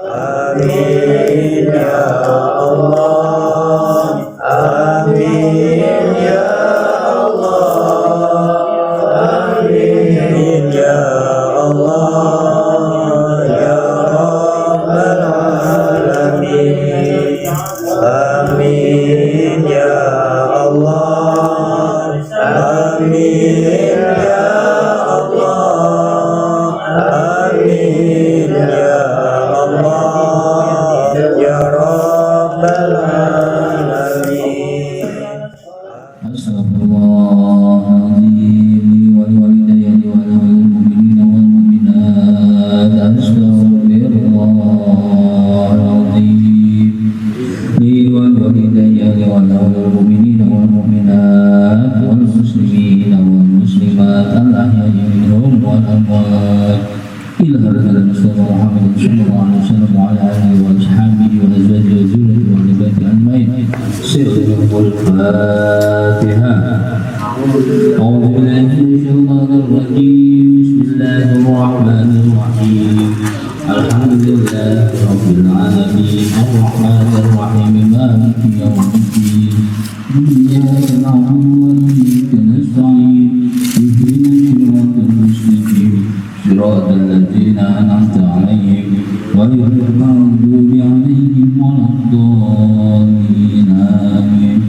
Amin ya Allah, amin ya Allah, amin ya Allah ya Rabbal Alamin. Amin ya Allah, amin ya Allah, amin ya Allah ya Rabbal Alamin. Astagfirullahaladzim wal walidayni wal mu'minina wal mu'minat. Astagfirullahaladzim wal walidayni wal mu'minina wal mu'minat wal muslimina wal muslimat al ahya'i minhum wal amwat. إلى هذا المصطفى محمد صلى الله عليه وسلم وعلى آله وأصحابه وأزواجه وذريته وآل بيته أجمعين. سرهم الفاتحة. أعوذ بالله من الشيطان الرجيم. بسم الله الرحمن الرحيم. الحمد لله رب العالمين الرحمن الرحيم مالك يوم الدين. إياك نعبد وإياك نستعين. اهدنا الصراط المستقيم صراط الذين أنعمت عليهم غير المغضوب عليهم ولا الضالين آمين.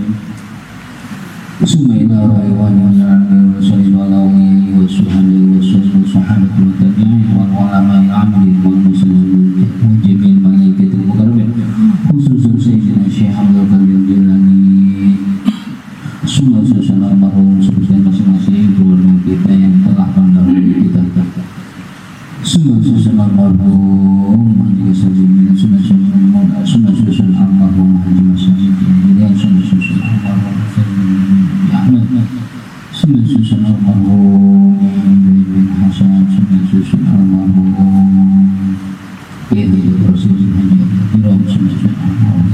ثم إلى رأيوان ونعم وصلى الله عليه وسلم وصحابة والتابعين والعلماء العاملين والمسلمين وجميع الملائكة المقربين خصوصا سيدنا الشيخ عبد القادر الجيلاني. Semua susun almarhum sebutkan masing-masing keluarga kita yang telah mendahului kita. Semua susun almarhum Haji Sajimin, semua susun almarhum Haji Sajimin, semua susun almarhum Ahmad, semua susun almarhum bin Hasan, semua susun almarhum Yedi Rasulullah Haji Abdul semua susun almarhum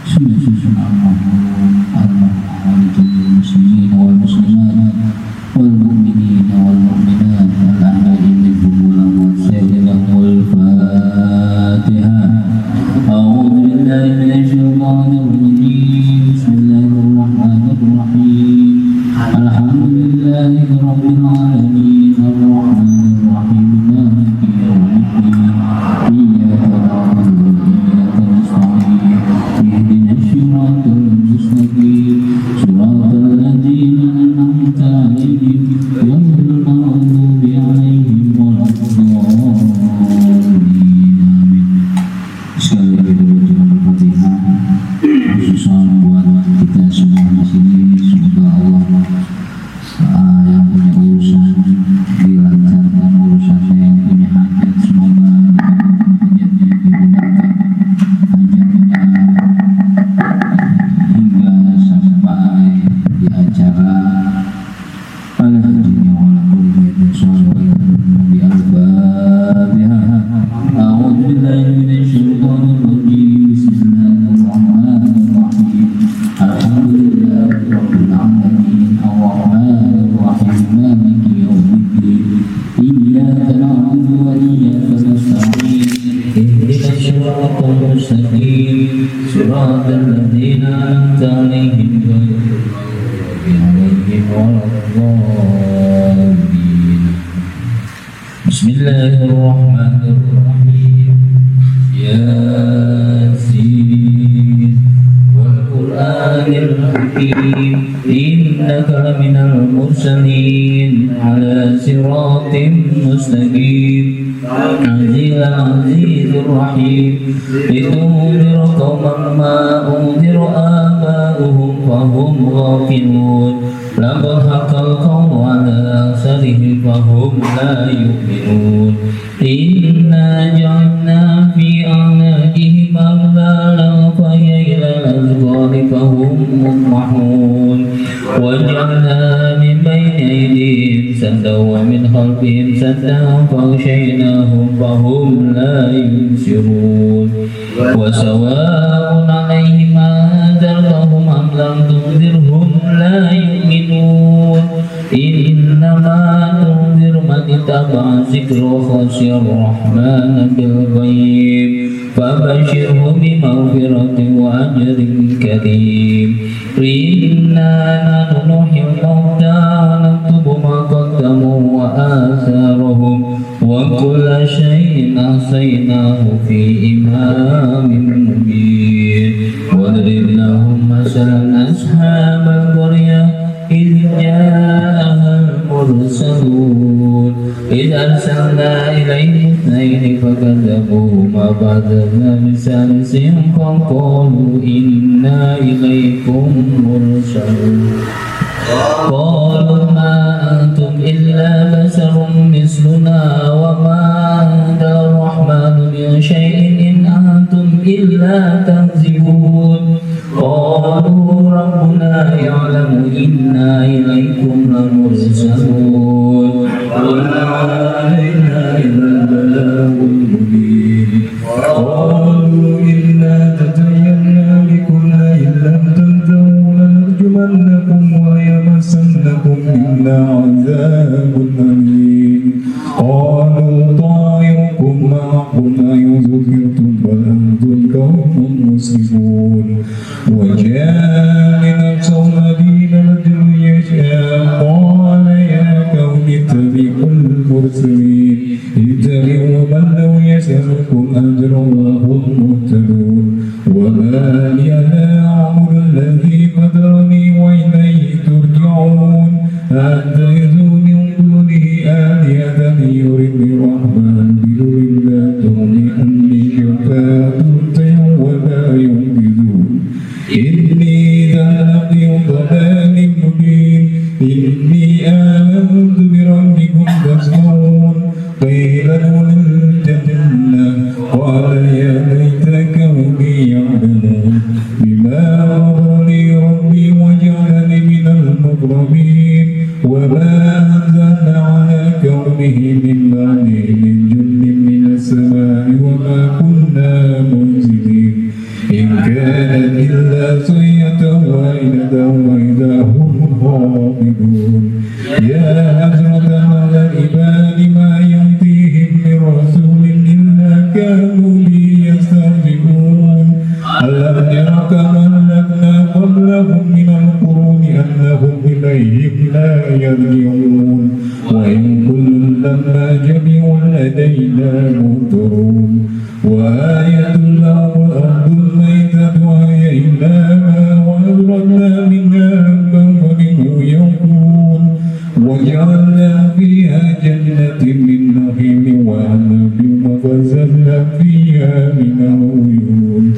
semua susun almarhum walidul muslimin wal muslimat wal mu'minin wal mu'minat al ahya'i minhum wal amwat. Sirrul Fatihah. A'udzu billahi minasy syaithanir rajim. Bismillahirrahmanirrahim. Alhamdulillahi rabbil alamin arrahmanir rahim maliki yaumiddin. Iyyaka na'budu wa iyyaka nasta'in. Ihdinas siratal mustaqim siratal ladzina an'amta 'alaihim ghairil maghdubi 'alaihim waladdallin. Amin. Sekali lagi dengan Al-Fatihah khususan buat kita semua di sini. Semoga Allah yang punya urusan dilancarkan urusannya, yang punya hajat semoga hajatnya dimudahkan, hajatnya hingga sampai di acara ala hadinya wala kulli sholawat Nabi al-Fatihah. A'udzu billahi minasy syaithanir rajim. Bismillahirrahmanirrahim. Alhamdulillahi rabbil alamin arrahmanir rahim maliki yaumiddin. Iyyaka na'budu wa iyyaka nasta'in. Ihdinas siratal mustaqim siratal ladzina an'amta 'alaihim ghairil maghdubi 'alaihim waladdallin. Bismillahirrahmanirrahim. Yasin wal Qur'anil hakim innaka laminal mursalin ala siratim mustaqim. Azizir rahim litunzira qauman ma unzira aba'uhum fahum ghafilun. Laqad haqqal qawlu ala aktharihim fahum la yu'minun. Inna ja'alna fi a'naqihim aghlalan fahiya ilal azqani fahum muqmahun. Waj'alna min bayni aydihim saddan wa min khalfihim saddan faghshaynahum fahum la yubsirun. Wa sawa'un 'alaihim anzartahum am lam tunzirhum la yu'minun. Innama tunzir man ittaqa اتبع الذكر وخشي الرحمن بالغيب فبشره بمغفرة وأجر كريم إنا نحن نحيي الموتى ونكتب ما قدموا وآثارهم وكل شيء أحصيناه في إمام مبين واضرب لهم مثلا أصحاب القرية إذ جاءها المرسلون إذ أرسلنا إليهم اثنين فكذبوهما فعززنا بثالث فقالوا إنا إليكم مرسلون قالوا ما أنتم إلا بشر مثلنا وما أنزل الرحمن من شيء إن أنتم إلا تكذبون قالوا ربنا يعلم إنا إليكم لمرسلون وما علينا إلا البلاغ المبين قالوا إنا تطيرنا بكم لئن لم تنتهوا لنرجمنكم ويمسنكم منا عذاب أليم قالوا طائركم معكم أئن ذكرتم بل أنتم قوم مسرفون وجاء لنفسه الذين رجل يشاء قال يا قوم اتبعوا المرسلين اتبعوا من لو يسألكم أجرا وهم مهتدون وما لي لا أعبد الذي فطرني وإليه ترجعون أتخذوا من دونه آلهة يردني الرحمن بضر لا تغن عني شفاعتهم ولا ينقذون إني ذهبت ضلال مبين إني آمنت بربكم فاسمعون قيل ادخلوا الجنة قال يا ليت قومي يعلمون بما غفر لي ربي وجعلني من المكرمين وما أنزلنا على قومه من بعده من جند من السماء وما كنا منزلين إن كانت إلا صيحة واحدة وإذا هم خامدون يا حسرة على العباد ما يأتيهم من رسول إلا كانوا به يستهزئون ألم ير كما أهلكنا قبلهم من القرون أنهم إليهم لا يرجعون وإن كل لما جميع لدينا مهترون وآية لهم الأرض الميتة وأحييناها وأخرجنا منها حبا فمنه يأكلون وجعلنا فيها جنة من نخيل وأعناب وفجرنا فيها من العيون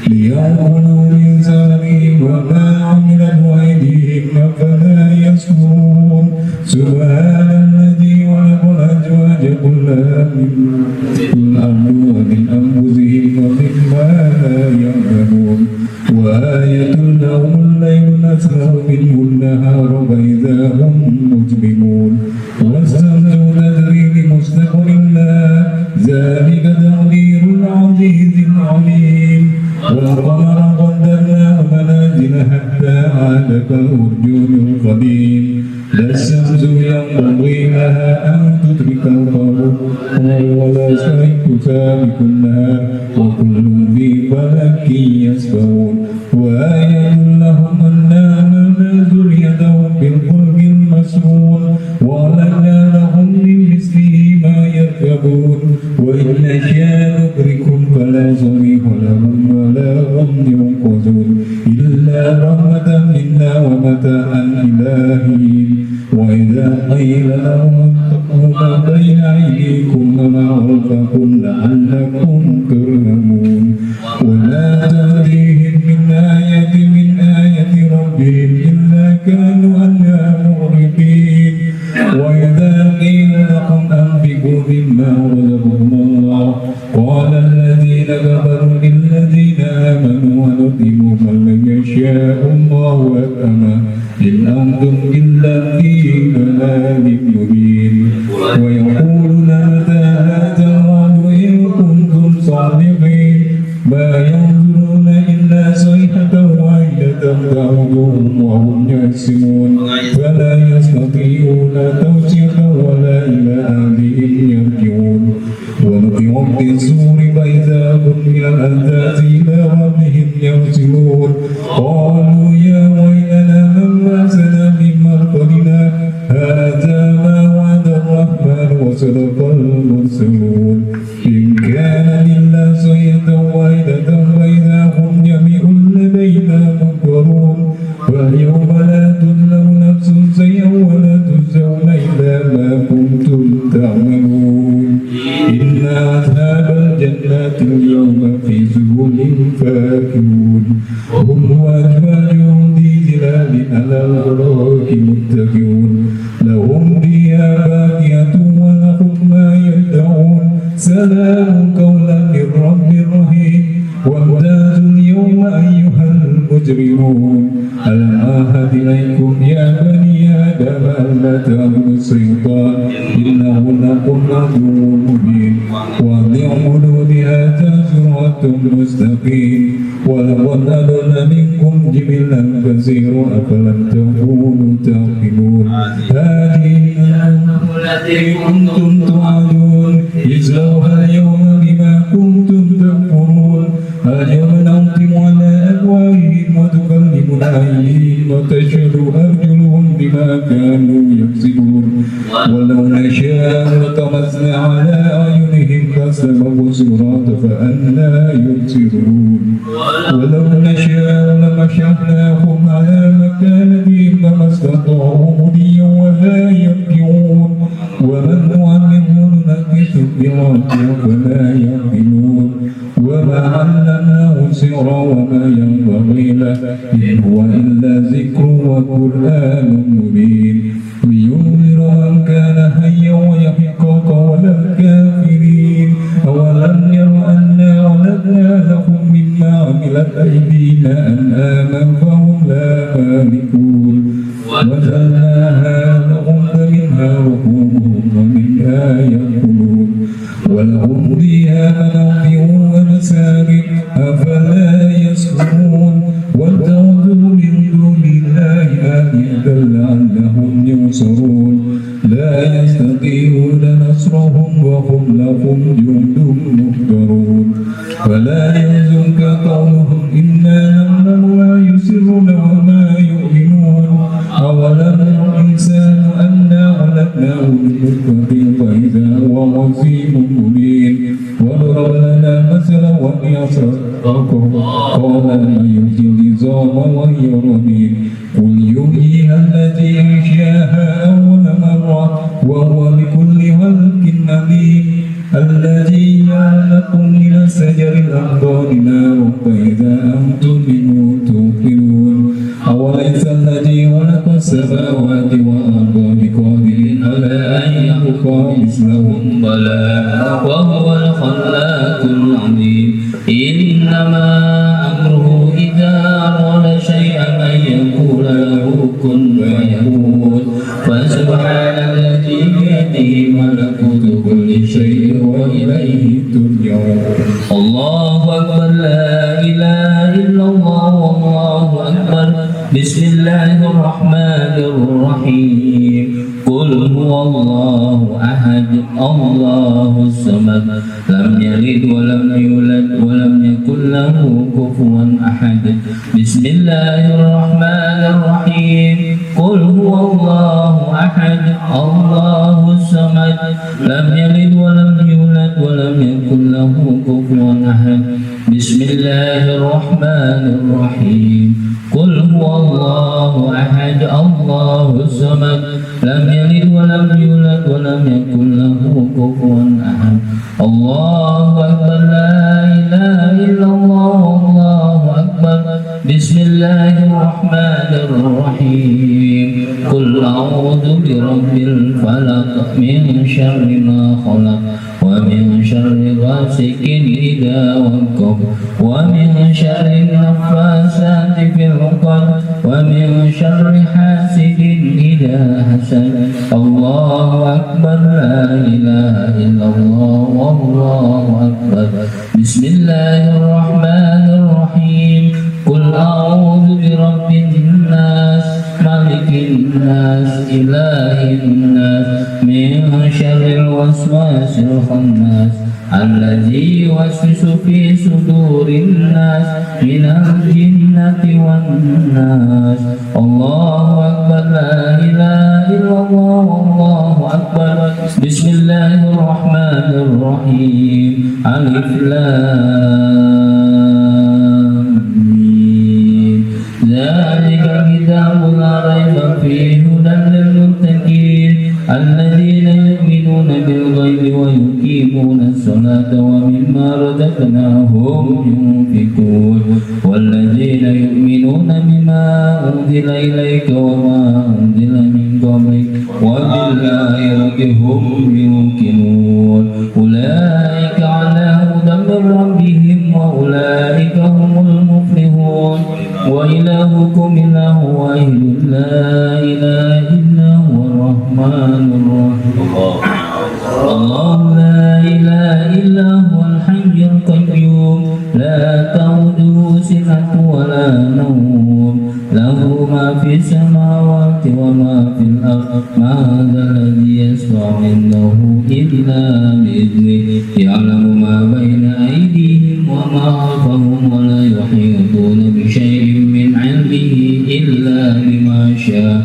ليأكلوا من ثمره وما عملت أيديهم أفلا يشكرون سبحان الذي خلق الأزواج كلها مما في الأرض ومن أنفسهم ومما لا يعلمون وآية لهم الليل نسلخ منه النهار فإذا هم مجرمون والشمس تجري لمستقر لها ذلك تقدير العزيز العليم والقمر قدرناه منازل حتى عاد كالأرجون القديم لا الشمس ينبغي لها أن تدرك القمر ولا الشمس سابق النهار وكل في فلك يسبحون وآية لهم أنا ننزل يدهم بالفلك المسنون وأعلنا لهم من مثله ما يركبون وإن نشاء نغرقهم فلا صريخ لهم ولا هم ينقذون إلا رحمة منا ومتاعا إلى حين وإذا قيل لهم اتقوا ما بين أيديكم وما خلفكم لعلكم ترحمون ولا تأتيهم من آية ربهم إلا كانوا عنها معرضين وإذا قيل لهم أنفقوا مما رزقكم الله قال الذين كفروا للذين آمنوا ونطعم من يشاء الله أطعمه إن أنتم إلا في ضلال مبين ويقولون متى هذا الوعد إن كنتم صادقين ونفخ في الصور فإذا هم من الأجداث إلى ربهم ينسلون قالوا يا ويلنا من بعثنا من مرقدنا هذا ما وعد الرحمن وصدق المرسلون إن كان إلا صيحة واحدة فإذا هم جميع لدينا محضرون فاليوم لا تظلم نفس شيئا ولا تجزون إلا ما كنتم تعملون إن أصحاب الجنات اليوم في سبل فاكهون هم وأزواجهم في ظلال على الأرائك متكئون لهم فيها فاكهة ولهم ما يدعون سلام قولا من رب رحيم وامتازوا اليوم أيها المجرمون ألم أعهد إليكم يا بني آدم ألا تعبدوا الشيطان إنه لكم عدو مبين وأن اعبدوا هذا صراط مستقيم ولقد أضل منكم جبلا كثيرا أفلم تكونوا تعقلون هذه النار التي كنتم توعدون اصلوها اليوم بما كنتم تكفرون اليوم نختم على أفواههم وتكلمنا أيديهم وتشهد أرجلهم بما كانوا يكسبون ولو نشاء لطمسنا على أعينهم فاستبقوا الصراط فأنى يبصرون ولو نشاء لمسخناهم على مكانتهم فما استطاعوا مضيا ولا يرجعون ومن نعمره ننكسه براسه فلا يعقلون وما علمناه السحر وما ينبغي له إن هو إلا ذكر وقرآن مبين لينذر من كان حيا ويحق قول الكافرين أولم يروا أنا خلقنا لهم مما عملت أيدينا أنعاما فهم لا مالكون وجعلناها لهم فمنها ركوبهم ومنها يأكلون ولهم فيها منافع ومساكن أفلا يشكرون واتخذوا من دون الله آلهة لعلهم ينصرون لا يستطيعون نصرهم وهم لهم جند محضرون فلا يحزنك قولهم إنا نعلم ما يسرون وما يؤمنون أولم ير الإنسان أنا خلقناه من نطفة فإذا هو خصيم مبين وضرب لنا مثلا ونعصر قال من يحيي العظام وهي رميم قل يحييها الذي أنشأها أول مرة وهو بكل خلق عليم الذي جعل لكم من الشجر الأخضر نارا فإذا أنتم منه توقدون أوليس الذي خلق السماوات والأرض بقادر على أن يخلق مثلهم بلى وهو الخلاق العليم إنما أمره إذا أراد شيئا أن يقول له كن فيكون فسبحان الذي بيده ملكوت كل شيء وإليه ترجعون الله أكبر لا إله إلا الله والله أكبر بسم الله الرحمن الرحيم قل هو الله أحد الله الصمد لم يلد ولم يولد ولم يكن له كفوا أحد بسم الله الرحمن الرحيم قل هو الله أحد الله الصمد لم يلد ولم يولد ولم يكن له كفوا أحد بسم الله الرحمن الرحيم قل هو الله أحد الله الصمد لم يلد ولم يولد ولم يكن له كفوا أحد الله أكبر لا إله إلا الله والله أكبر بسم الله الرحمن الرحيم قل أعوذ برب الفلق من شر ما خلق ومن شر غاسق إذا وقب ومن شر النفاثات في العقد ومن شر حاسد إذا حسد الله أكبر لا إله إلا الله والله أكبر بسم الله الرحمن الرحيم قل أعوذ برب الناس ملك الناس إله الناس من من شر الوسواس الخناس الذي يوسوس في صدور الناس من الجنة والناس. الله أكبر، لا إله إلا الله، والله أكبر. بسم الله الرحمن الرحيم. ألف لام ميم. ذلك الكتاب لا ريب فيه هدى للمتقين الذين يؤمنون بالغيب ويقيمون الصلاة ومما رزقناهم ينفقون والذين يؤمنون بما أنزل إليك وما أنزل من قبلك وبالآخرة هم يوقنون. أولئك على هدى من ربهم وأولئك هم المفلحون. وإلهكم إله واحد لا إله إلا هو الرحمن الرحيم. الله لا إله إلا هو الحي القيوم لا تأخذه سنة ولا نوم له ما في السماوات وما في الأرض. ما هذا الذي يشفع عنده إلا بإذنه يعلم ما بين أيديهم وما خلفهم ولا يحيطون بشيء من علمه إلا بما شاء.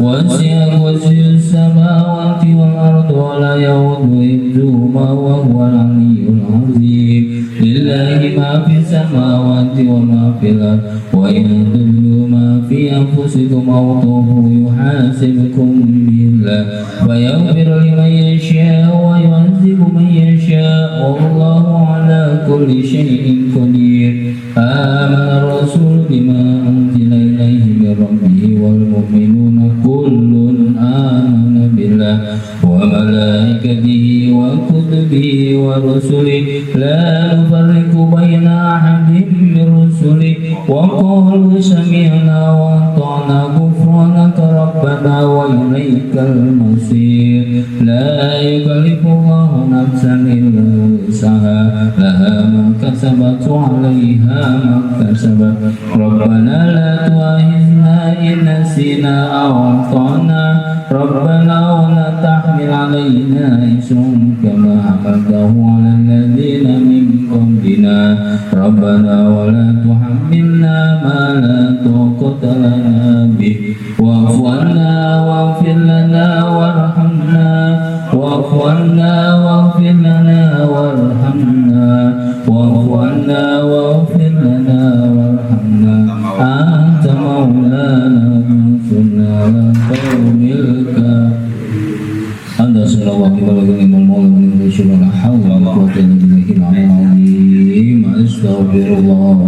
وسع كرسيه السماوات والأرض ولا يؤوده حفظهما وهو العلي العظيم. لله ما في السماوات وما في الأرض وإن تبدوا ما في أنفسكم أو تخفوه يحاسبكم به الله فيغفر لمن يشاء ويعذب من يشاء والله على كل شيء قدير. آمن الرسول بما أنزل إليه من ربه والمؤمنون كل آمن بالله وملائكته وكتبه ورسله لا نفرق بين أحد من رسله وقالوا سمعنا وأطعنا غفرانك ربنا وإليك المصير. لا يكلف الله نفسا إلا وسعها لها ما كسبت وعليها ما اكتسبت. ربنا لا تؤاخذنا إن نسينا أو أخطأنا ربنا ولا تحمل علينا إصرا كما حملته على الذين من قبلنا ربنا ولا تحملنا ما لا طاقة لنا به واعف عنا واغفر لنا وارحمنا واعف عنا واغفر لنا وارحمنا واعف عنا واغفر لنا وارحمنا أنت مولانا فانصرنا على القوم الكافرين. أنت صلوات ولكن المولى من الشر لا حول ولا قوة إلا بالله العظيم. أستغفر الله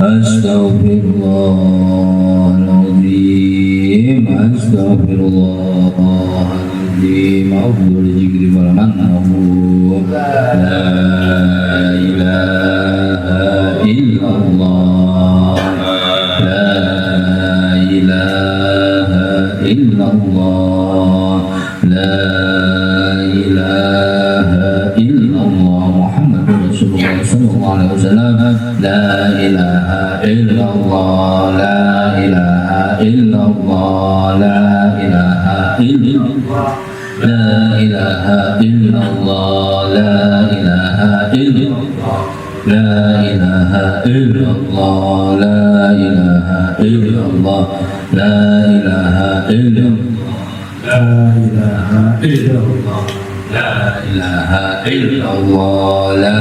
أستغفر الله العظيم أستغفر الله العظيم. أفضل الذكر فلمنه لا إله إلا الله لا إله إلا الله لا إله إلا الله محمد رسول الله صلى الله عليه وسلم. لا إله إلا الله لا إله إلا الله لا إله إلا الله لا إله إلا الله لا إله إلا الله لا إله إلا الله لا إله إلا الله لا إله إلا الله لا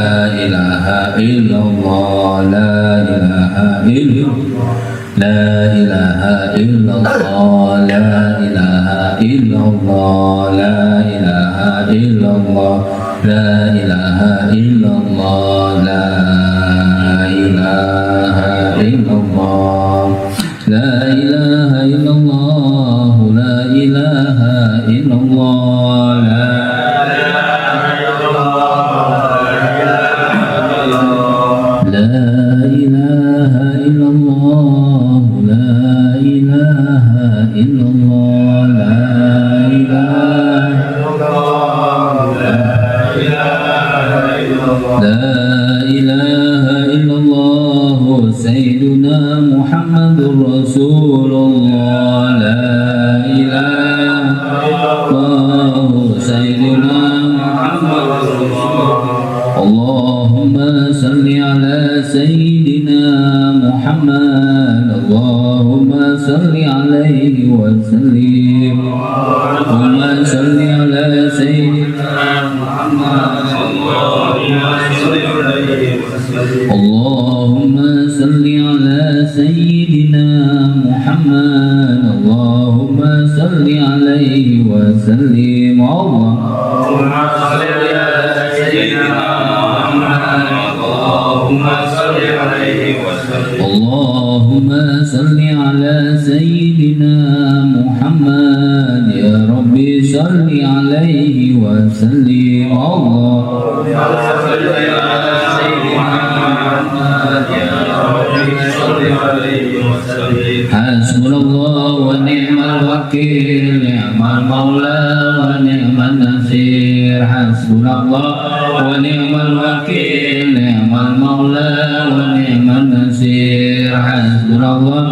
إله إلا الله لا إله إلا الله لا إله إلا الله لا إله إلا الله لا إله إلا الله لا إله إلا الله لا إله إلا الله لا إله إلا الله لا إله إلا الله لا إله إلا الله لا سيدنا محمد رسول اللهم صل على سيدنا محمد اللهم صل عليه وسلم اللهم صل على سيدنا محمد اللهم صل على سيدنا محمد اللهم صل عليه وسلم اللهم صل على سيدنا محمد اللهم صل عليه وسلم اللهم صل على سيدنا محمد يا ربي صل عليه وسلم اللهم صل على سيدنا محمد يا ربي صل عليه وسلم حسبنا الله ونعم الوكيل نعم المولى ونعم النصير حسبنا الله ونعم الوكيل نعم المولى ونعم النصير حسبنا الله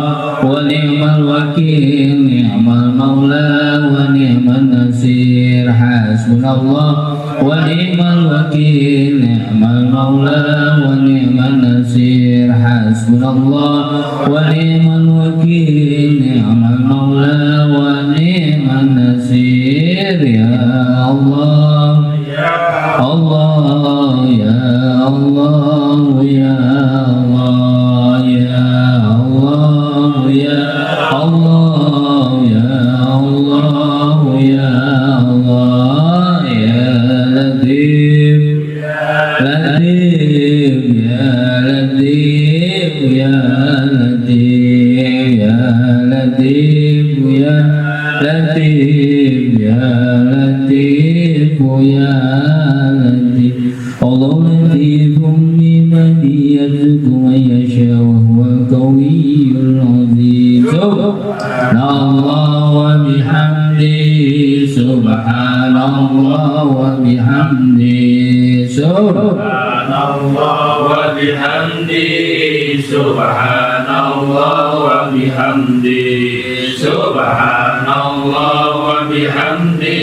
ونعم الوكيل نعم المولى ونعم النصير حسبنا الله ونعم الوكيل نعم المولى ونعم النصير حسبنا الله ونعم الوكيل نعم المولى ونعم النصير يا الله الله يا الله يا الله يا الله يا الله يا الله يا الله يا لطيف لطيف يا لطيف يا لطيف يا لطيف يا لطيف يا لطيف يا لطيف الله لطيف بمن يرزق من يشاء وهو القوي العظيم سبحان الله وبحمده سبحان الله وبحمده سبحان الله وبحمده سبحان الله وبحمده سبحان الله وبحمده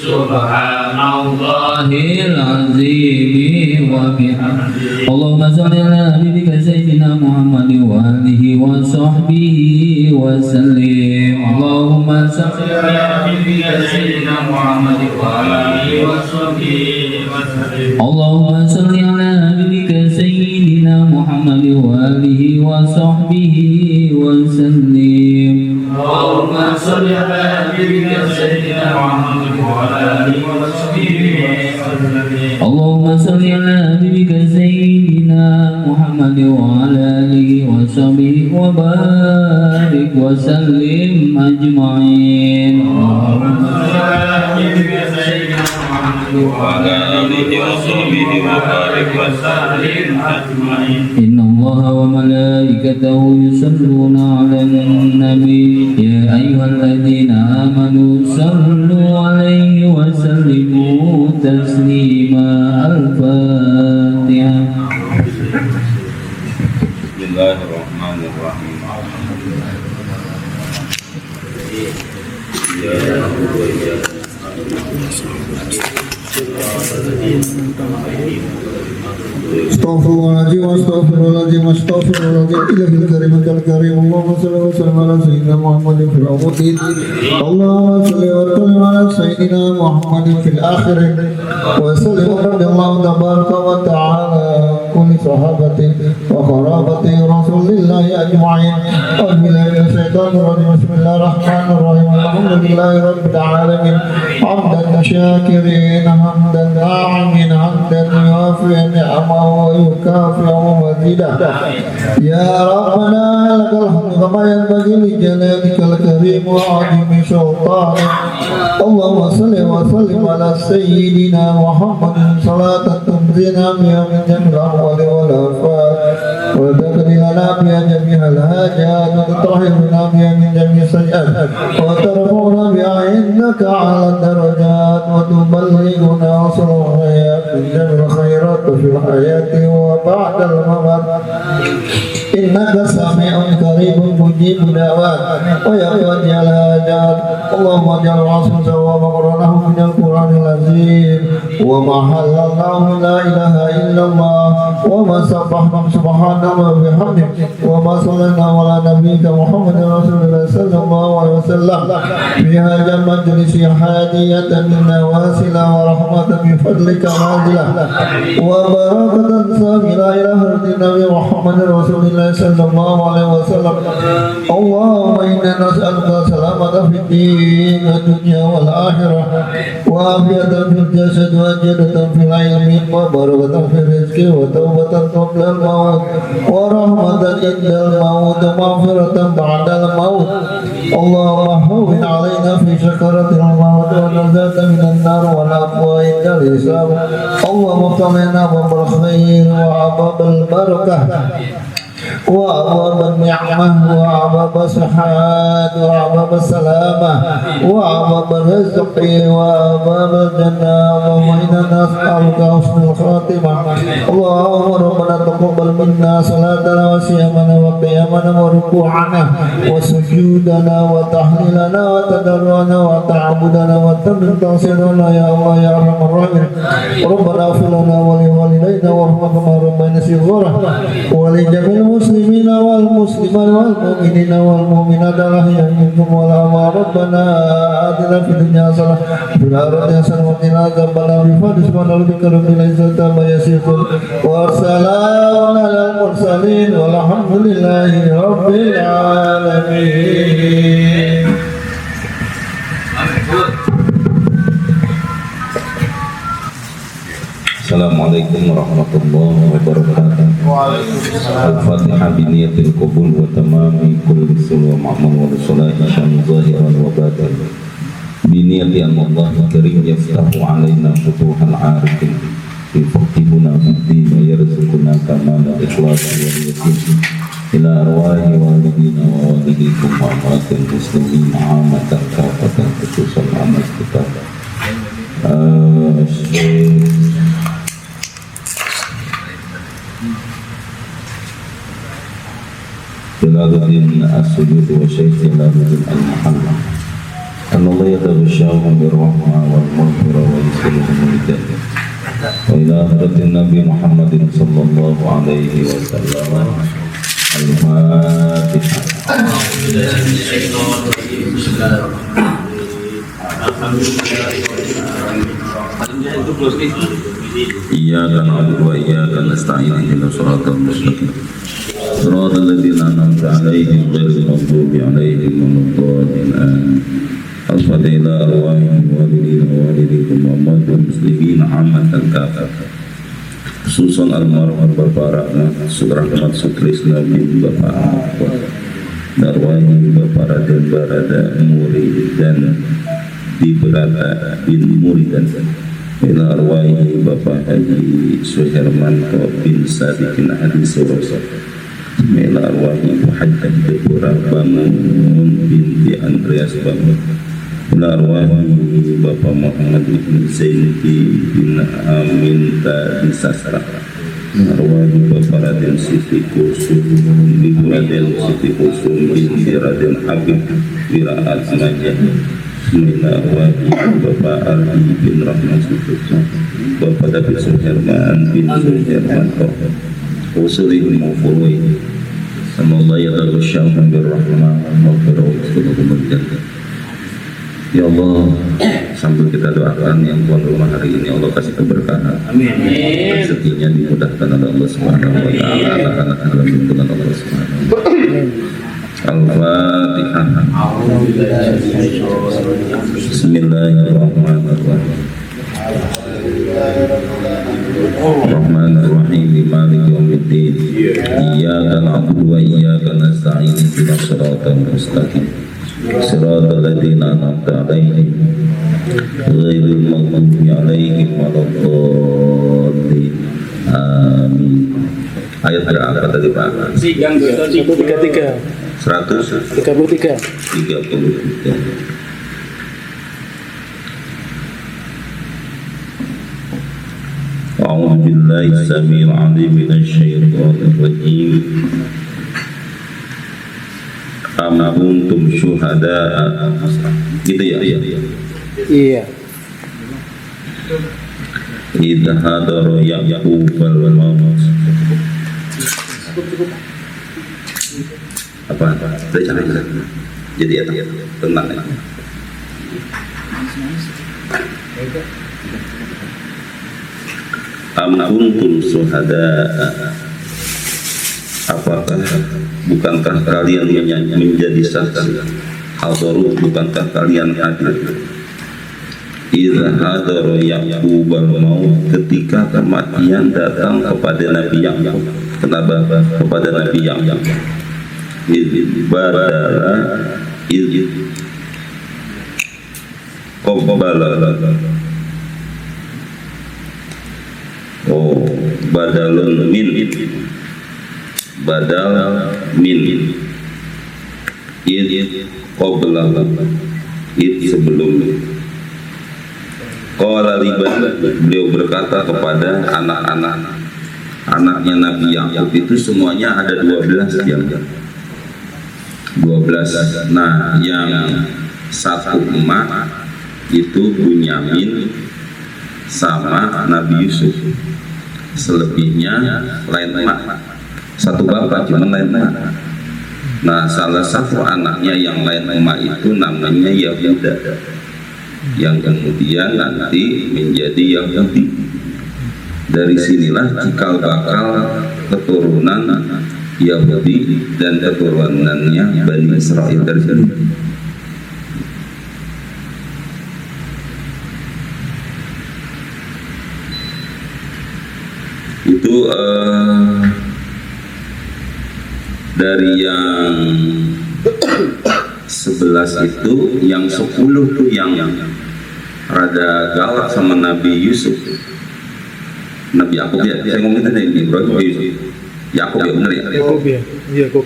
سبحان الله العظيم وبحمده اللهم صل على حبيبك سيدنا محمد وآله وصحبه وسلم اللهم صل على حبيبك سيدنا محمد وآله وصحبه وسلم اللهم صل على حبيبك سيدنا محمد وآله وصحبه وسلم اللهم صل على حبيبك سيدنا محمد وآله وصحبه وسلم اللهم صل على حبيبك سيدنا محمد وعلى آله وصحبه وبارك وسلم أجمعين اللهم صل على حبيبك سيدنا محمد وعلى آله وصحبه وبارك وسلم أجمعين إن الله وملائكته يصلون على النبي يا أيها الذين آمنوا صلوا عليه وسلموا تسليما الفاتحة بسم الله الرحمن الرحيم Astaghfirullahaladzim, astaghfirullahaladzim, astaghfirullahaladzim. Ilahil karim akal karim. Allahumma salli wa sallim ala sayyidina Muhammadin fil awwalin. Allahumma salli wa sallim ala sayyidina Muhammadin fil akhirin. Wa sallim radhiyallahu tabaraka wa ta'ala kulli sahabati wa kharabati rasulillahi ajma'in. Alhamdulillahi minash shaitanir rajim. Bismillahir rahmanir rahim. Alhamdulillahi rabbil alamin. Hamdan shakirin, hamdan na'imin, hamdan yuafi ni'amahu wa yukafi'u mazidah. Ya Rabbana lakal hamdu kama yanbaghi li jalalikal karim wa 'azimi sultanik. Allahumma salli wa sallim ala sayyidina Muhammadin salatan tumzina biha min jamil amwali wal afat wa taqdi lana biha jami'al hajat wa tutahhiruna biha min jami'is sayyi'at wa tarfa'una biha innaka 'ala darajat wa tuballighuna rasulana min jamil khairat fil hayati wa ba'dal mamat innaka sami'un qaribun مجيب الدعوات ويقضي الحاجات اللهم اجعل العاصم ثواب قرانه من القرآن العظيم وما حللناه لا إله إلا الله وما سبحنا سبحانه وبحمده وما صلينا على نبيك محمد رسول الله صلى الله عليه وسلم في هذا المجلس هادية منا واسلة ورحمة من فضلك نازلة وبركة سامرة إلى حضرة النبي محمد رسول الله صلى الله عليه وسلم اللهم إنا نسألك سلامة في الدين والدنيا والآخرة وعافية في الجسد وجنة في العلم وبركة في الرزق وتوبة قبل الموت ورحمة عند الموت ومغفرة بعد الموت اللهم هون علينا في شكرة الموت ونجاة من النار والعفو عند الحساب اللهم افتح لنا باب الخير وأبواب البركة وأبواب النعمة وأبواب الصحة وأبواب السلامة وأبواب الرزق وأبواب الجنة اللهم إنا نسألك حسن الخاتمة اللهم ربنا تقبل منا صلاتنا وصيامنا وقيامنا وركوعنا وسجودنا وتحليلنا وتضرعنا وتعبدنا وتمن تنصيرنا يا الله يا أرحم الراحمين ربنا اغفر لنا ولوالدينا وارحمهما ربنا صغارا ولجميع المسلمين والمسلمات والمؤمنين والمؤمنات الأحياء منهم والأموات ربنا آتنا في الدنيا حسنة وفي الآخرة حسنة وقنا عذاب النار بفضل سبحان ربك رب العزة عما يصفون وسلام على المرسلين والحمد لله رب العالمين. Assalamualaikum warahmatullahi wabarakatuh. Al-Fatihah biniyatil qabul wa tamami kulli sulwa ma'mun wa salahi syam zahiran wa batin. Biniyati Allah karim yaftahu alaina futuhal arifin yufaqihuna fid-din wa yarzuquna kamal ikhlas wal yaqin ila arwahi walidina wa walidikum wa amwatil muslimin amatan kafatan khususan amat kita. Jalaluddin As-Sujud wa Syekh Jalaluddin Al-Muhalla Anna Allah yataghashawhum birrahmah wal maghfirah wa yuslimuhum al-hidayah wa ila hadratin Nabi Muhammadin sallallahu alaihi wasallam. Al-Fatihah. Iyyaka na'budu wa iyyaka nasta'in ihdinas siratal mustaqim صراط الذين أنعمت عليهم غير المغضوب عليهم ولا الضالين. الفاتحة إلى أرواح الوالدين ووالديكم وأموات المسلمين عامة كافة khususan almarhum Bapak Rahmat Sutrisna bin Bapak Ahmad Darwahi Bapak Raden Barada Murid dan Diberata bin Muridan ila arwahi Bapak Haji Suhermanto bin Sadikin Hadi Surosa ila arwahi Hajjah Depura Bangun binti Andreas Bangun ila arwahi Bapak Muhammad bin Zainti bin Amin Tadi Sastra arwahi Bapak Raden Siti Kusum Ibu Raden Siti Kusum binti Raden Habib Wiraat Majah ila arwahi Bapak Ardi bin Rahman Sutusa Bapak David Suherman bin Suherman Usulihum mufurwi sama Allah ya taghashawhum birrahmah maghfirah wa yuslimuhum al-jannah. Ya Allah, sambil kita doakan yang tuan rumah hari ini Allah kasih keberkahan. Amin. Rezekinya dimudahkan oleh Allah Subhanahu wa taala, anak-anak dalam lindungan Allah Subhanahu wa taala. Al-Fatihah. Bismillahirrahmanirrahim. Rahmanir-Rahim Maliki yaumiddin. Iyyaka na'budu wa iyyaka nasta'in ihdinas siratal mustaqim. Siratal ladzina an'amta 'alaihim ghairil maghdubi 'alaihim waladdallin. Amin. Ayat berapa tadi Pak? 133. 133. أعوذ بالله السميع العليم من الشيطان الرجيم am kuntum syuhada, gitu ya. Iya. Idza hadara yaqubal maut. Apa? Jadi ya tenang ya. Am kuntum syuhada, apakah bukankah kalian menjadi saksi, atau bukankah kalian hadir idza hadara yaqubal maut, ketika kematian datang kepada Nabi Yaqub. Kenapa kepada Nabi Yaqub? Badala qabbala. Oh, badalun min, badal min, qabla, sebelumnya. Qala liban, beliau berkata kepada anaknya Nabi Yaqub, itu semuanya ada 12 yang 12. Nah, yang satu emak itu Bunyamin sama Nabi Yusuf. Selebihnya lain emak, satu bapak cuma lain emak. Nah, salah satu anaknya yang lain emak itu namanya Yahuda, yang kemudian nanti menjadi Yahudi. Dari sinilah cikal bakal keturunan Yahudi dan keturunannya Bani Israel dari sini. Itu dari yang 11 itu, yang 10 tuh yang rada galak sama Nabi Yusuf, Nabi Yakub ya. Saya ngomongin tadi Ibrahim Yusuf. Yakub ya, benar ya? Yakub ya. Yakub.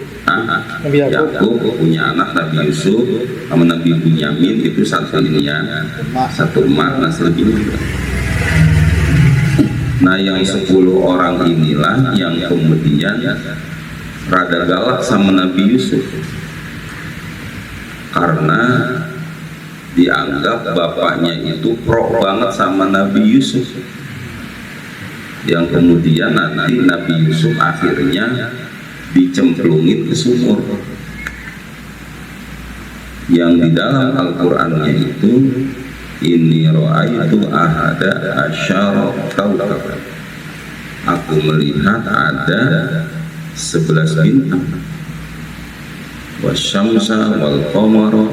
Nabi Yakub punya anak Nabi Yusuf sama Nabi Bunyamin, itu satu ininya, satu makna selebihnya. Nah, yang 10 orang inilah yang kemudian rada galak sama Nabi Yusuf, karena dianggap bapaknya itu pro banget sama Nabi Yusuf, yang kemudian nanti Nabi Yusuf akhirnya dicemplungin ke sumur, yang di dalam Al-Qur'annya itu ini ra'aitu ahada asyara kawkaban, aku melihat ada 11 bintang, wasyamsa wal qamara,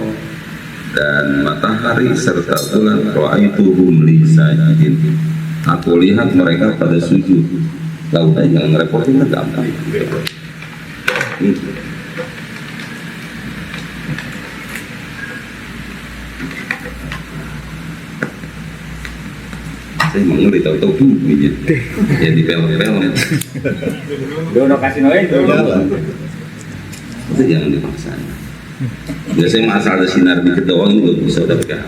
dan matahari serta bulan, ra'aituhum li sajidin, aku lihat mereka pada sujud. Lalu yang ngerepotin kan gampang. Saya emang ngeri tahu-tahu duitnya ya di film-film. Dono kasino itu. Itu jangan dipaksa. Biasanya masalah ada sinar dikit doang ini belum bisa udah pegang.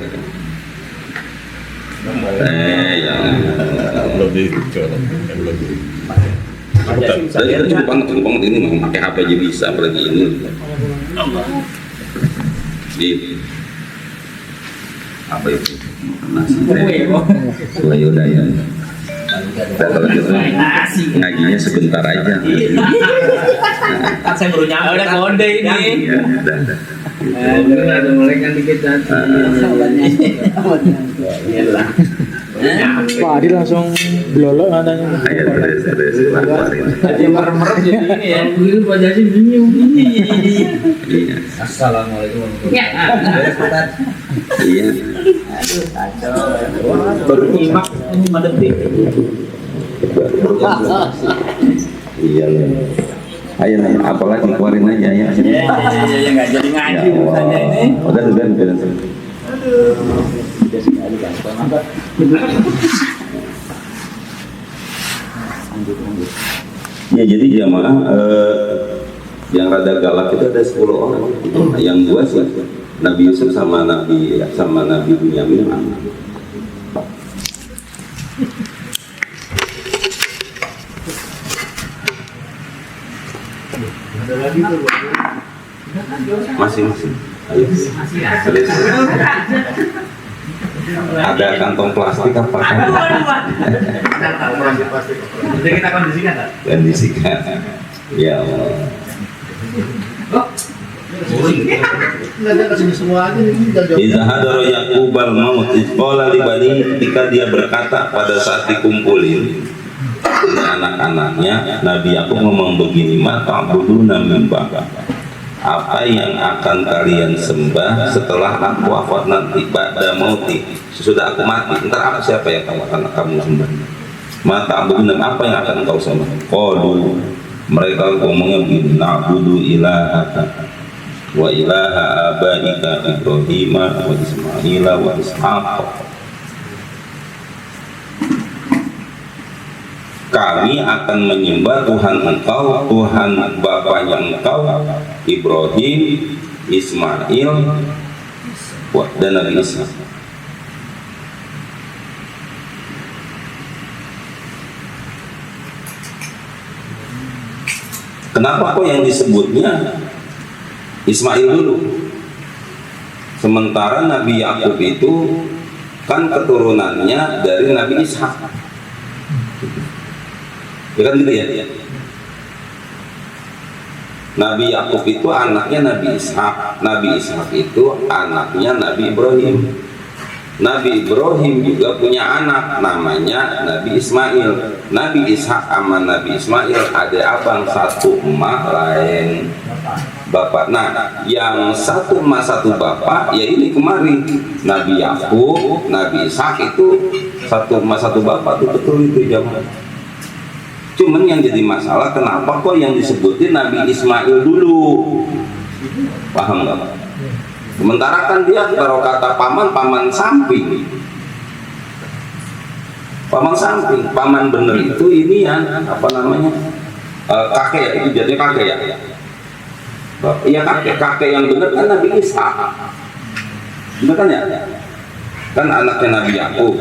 Saya cukup banget ini mau pakai HP aja bisa, apalagi ini. Apa itu? Nasi Sulayodaya. Dan kalau gitu ngajinya sebentar aja. Saya baru nyampe. Udah konde ini. Ya, udah. Udah mulai kan dikit nanti. Iyalah. Pak Adi langsung belolok nadanya. Ayo terus keluarin. Jadi merem-merem jadi ini ya. Dulu Pak Jadi bingung. Iya. Assalamualaikum warahmatullahi wabarakatuh. Iya. Aduh, kacau. Baru nyimak 5 detik. Iya. Ayo apalagi keluarin aja ya. Ya nggak jadi ngaji urusannya ini. Udah. Aduh. Udah sekali gampang. Ya, jadi jamaah yang rada galak itu ada 10 orang. Yang 2 sih Nabi Yusuf sama Nabi Bunyamin. Ada lagi tuh. Masih. Ayo. Tulis. Ada kantong plastik apa kan? Jadi kita Kondisikan. Ya Allah. Iza hadara Yaqubal maut isqala li bani, ketika dia berkata pada saat dikumpulin anak-anaknya, Nabi Yakub ngomong begini, maka ta'buduna min ba'di, apa yang akan kalian sembah setelah aku wafat nanti, ba'da mauti, sesudah aku mati, entar apa siapa yang kamu sembah? Maka ta'buduna, apa yang akan kau sembah? Qalu, mereka ngomongnya begini, na'budu ilahaka wa ilaha abaika Ibrahim wa Ismail wa Ishaq. Kami akan menyembah Tuhan engkau, Tuhan bapaknya engkau, Ibrahim, Ismail, dan Nabi Isa. Kenapa kok yang disebutnya Ismail dulu? Sementara Nabi Yakub itu kan keturunannya dari Nabi Ishak. Ya kan gitu ya? Nabi Yakub itu anaknya Nabi Ishak. Nabi Ishak itu anaknya Nabi Ibrahim. Nabi Ibrahim juga punya anak namanya Nabi Ismail. Nabi Ishak sama Nabi Ismail ada abang satu emak lain bapak. Nah, yang satu emak satu bapak ya ini kemarin Nabi Yakub, Nabi Ishak itu satu emak satu bapak, itu betul itu jamaah. Cuman yang jadi masalah kenapa kok yang disebutin Nabi Ismail dulu? Paham nggak? Sementara kan dia kalau kata paman samping, paman bener itu ini ya apa namanya kakek ya, itu jadinya kakek ya. Iya kakek yang bener kan Nabi Ishak, bener kan ya? Kan anaknya Nabi Yakub,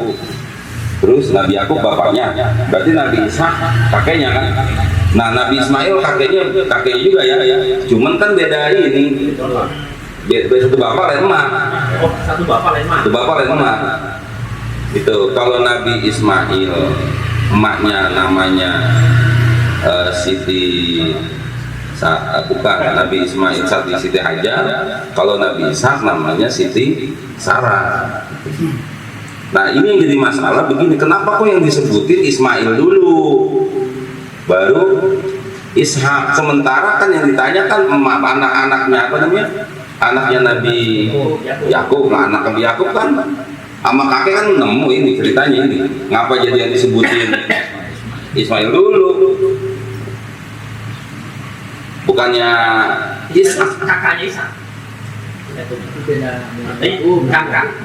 terus Nabi Yakub bapaknya, berarti Nabi Ishak kakeknya kan. Nah Nabi Ismail kakeknya juga ya, cuman kan beda ini. Satu bapak lain emak. Oh, satu bapak lain emak. Itu kalau Nabi Ismail emaknya namanya Siti bukan Nabi Ismail Siti Hajar. Kalau Nabi Ishak namanya Siti Sarah. Nah ini yang jadi masalah begini, kenapa kok yang disebutin Ismail dulu baru Ishak, sementara kan yang ditanyakan anak-anaknya apa namanya? Anaknya Nabi Yakub. Nah anak Nabi Yakub kan sama kakek kan nemu ini ceritanya ini, ngapa jadi yang disebutin Ismail dulu bukannya Ishak? Kakaknya Ishak.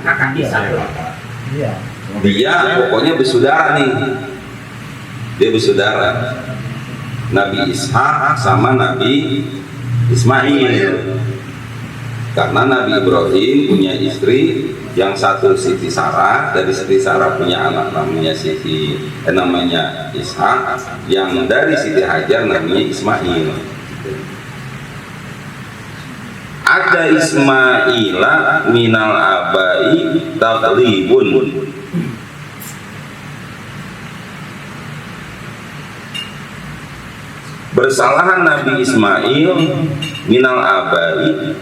Kakak Ishak. Dia pokoknya bersaudara nih, dia bersaudara Nabi Ishak sama Nabi Ismail. Karena Nabi Ibrahim punya istri yang satu Siti Sarah, dari Siti Sarah punya anak namanya namanya Ishak, yang dari Siti Hajar namanya Ismail. Ada Ismaila minal abai taqlibun. Bersalahan Nabi Ismail minal abai,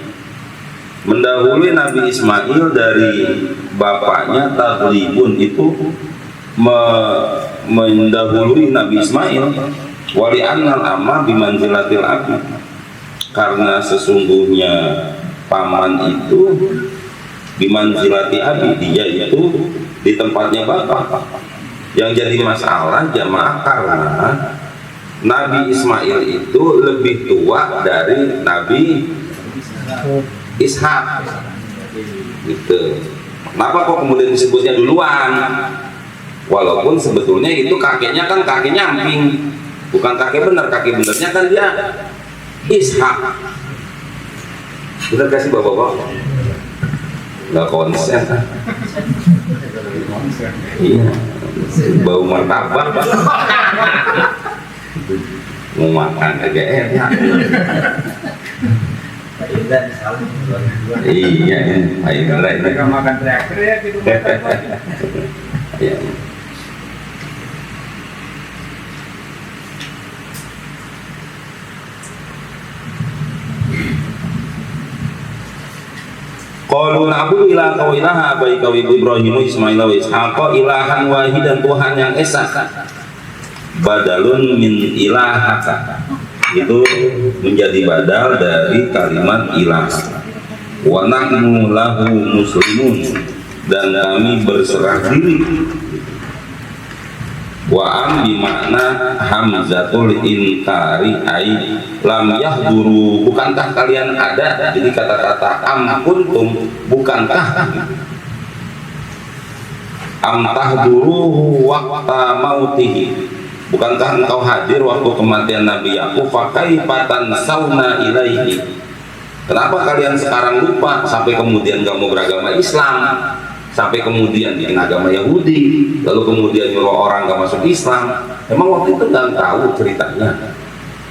mendahului Nabi Ismail dari bapaknya, taglibun itu mendahului Nabi Ismail. Wali annal amma bimanzilatil abi, karena sesungguhnya paman itu bimanzilati abi, dia itu di tempatnya bapak. Yang jadi masalah jamaah karena Nabi Ismail itu lebih tua dari Nabi Ishak gitu. Kenapa kok kemudian disebutnya duluan? Walaupun sebetulnya itu kakeknya kan kakek nyamping, bukan kakek bener. Kakek benernya kan dia Ishak. Bener kasih bapak-bapak? Nggak konsen. Iya, bau martabak. Mau makan aja enak. dan salah. Iya, baik benar ini. Mereka makan teriak-teriak gitu. Iya. Qalu na'budu ilaha wa ilaha abaika wa Ibrahim wa Ismail wa Ishaq ilahan wahidan, Tuhan yang esa. Badalun min ilahaka, itu menjadi badal dari kalimat ilah. Wa nahnu lahu muslimun, dan kami berserah diri. Wa am bimakna hamzatul inkari ai lam yahduru, bukankah kalian ada. Jadi kata-kata am kuntum, bukankah, am tahduruhu waqta mautihi, bukankah engkau hadir waktu kematian Nabi Yakub, fakaifa tansawna ilaihi, kenapa kalian sekarang lupa, sampai kemudian kamu beragama Islam, sampai kemudian bikin agama Yahudi, lalu kemudian nyuruh orang gak masuk Islam. Emang waktu itu nggak tahu ceritanya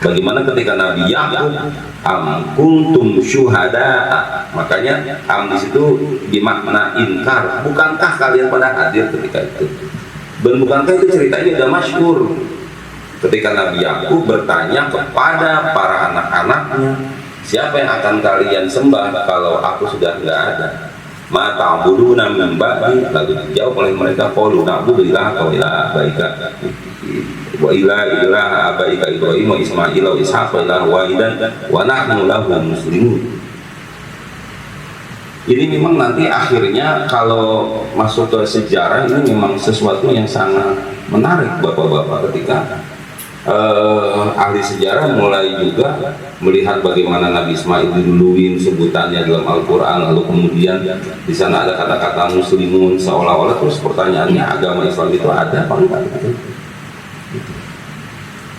bagaimana ketika Nabi Yakub am kuntum syuhada, makanya am di situ dimakna inkar, bukankah kalian pada hadir ketika itu. Dan bukankah itu ceritanya udah masyhur ketika Nabi Yakub bertanya kepada para anak-anaknya, siapa yang akan kalian sembah kalau aku sudah nggak ada? Ma ta'buduna min ba'di, lalu dijawab oleh mereka, qalu na'budu ilaha wa ilaha abaika wa ilaha abaika Ibrahim wa Ismail wa Ishaq wa ilaha wahidan wa nahnu lahu muslimun. Ini memang nanti akhirnya kalau masuk ke sejarah ini memang sesuatu yang sangat menarik bapak-bapak, ketika ahli sejarah mulai juga melihat bagaimana Nabi Ismail diduluin sebutannya dalam Al-Quran, lalu kemudian di sana ada kata-kata muslimun, seolah-olah terus pertanyaannya agama Islam itu ada apa enggak?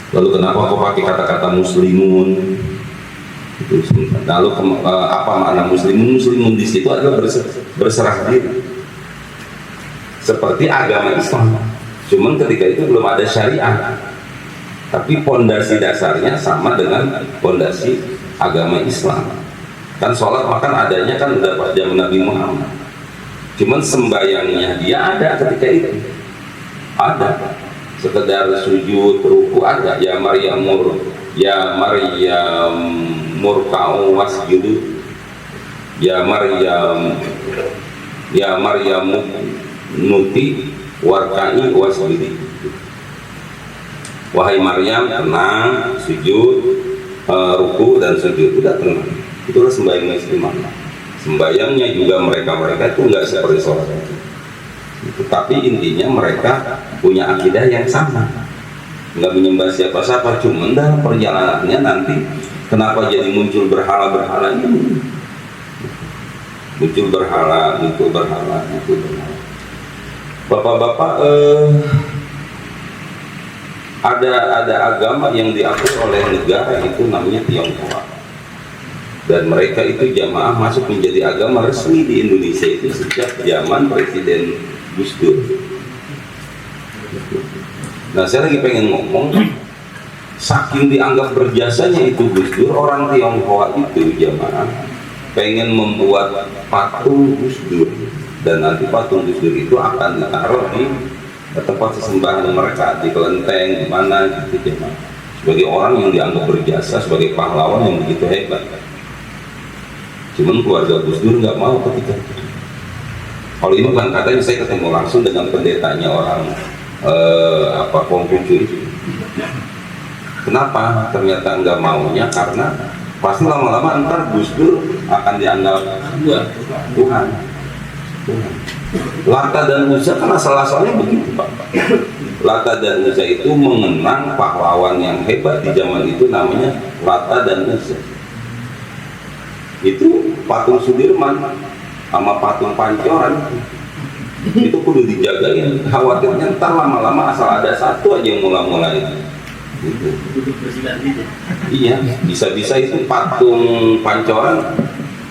Lalu kenapa kok pakai kata-kata muslimun? Lalu apa makna muslimun? Muslimun di situ adalah berserah diri seperti agama Islam, cuman ketika itu belum ada syariah, tapi pondasi dasarnya sama dengan pondasi agama Islam. Kan sholat makan adanya kan udah pada zaman Nabi Muhammad, cuman sembayangnya dia ada ketika itu, ada sekedar sujud ruku ada, ya Maryam murka'u wasjudu, ya Maryam nuti warka'i wasjudi, wahai Maryam tenang, sujud, ruku dan sujud, udah tenang. Itulah sembahyang muslimah. Sembahyangnya juga mereka itu nggak seperti sholat itu, tapi intinya mereka punya akidah yang sama, nggak menyembah siapa-siapa. Cuman dalam perjalanannya nanti kenapa jadi muncul berhala-berhala ini, muncul berhala. Bapak-bapak, ada agama yang diatur oleh negara itu namanya Tionghoa, dan mereka itu jamaah masuk menjadi agama resmi di Indonesia itu sejak zaman Presiden Gus Dur. Nah, saya lagi pengen ngomong, saking dianggap berjasanya itu Gus Dur, orang Tionghoa itu jamaah pengen membuat patung Gus Dur, dan nanti patung Gus Dur itu akan ditaruh di tempat sesembahan mereka, di kelenteng, di mana gitu jemaah, sebagai orang yang dianggap berjasa, sebagai pahlawan yang begitu hebat. Cuman keluarga Gus Dur nggak mau ketika itu. Kalau ini kan katanya saya ketemu langsung dengan pendetanya orang Konghucu. Kenapa ternyata nggak maunya? Karena pasti lama-lama ntar Gus Dur akan dianggap Tuhan. Lata dan Uzza kan asal-asalnya begitu, Pak. Lata dan Uzza itu mengenang pahlawan yang hebat di zaman itu, namanya Lata dan Uzza. Itu patung Sudirman sama patung Pancoran itu kudu dijagain, khawatirnya ntar lama-lama asal ada satu aja yang mula-mula itu. Iya, bisa-bisa itu patung Pancoran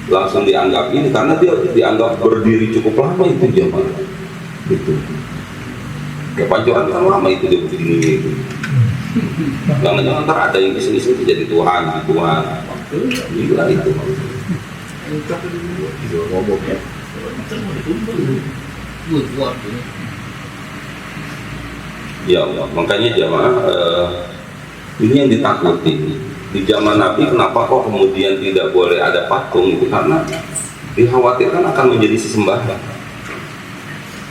langsung dianggap ini, karena dia dianggap berdiri cukup lama itu zaman itu. Ya Pancoran kan lama itu dia begini itu. Jangan-jangan ntar ada yang iseng-iseng jadi Tuhan, gila itu. Ya Allah, makanya jamaah ini yang ditakuti di zaman Nabi. Kenapa kok kemudian tidak boleh ada patung itu? Karena dikhawatirkan akan menjadi sesembahan.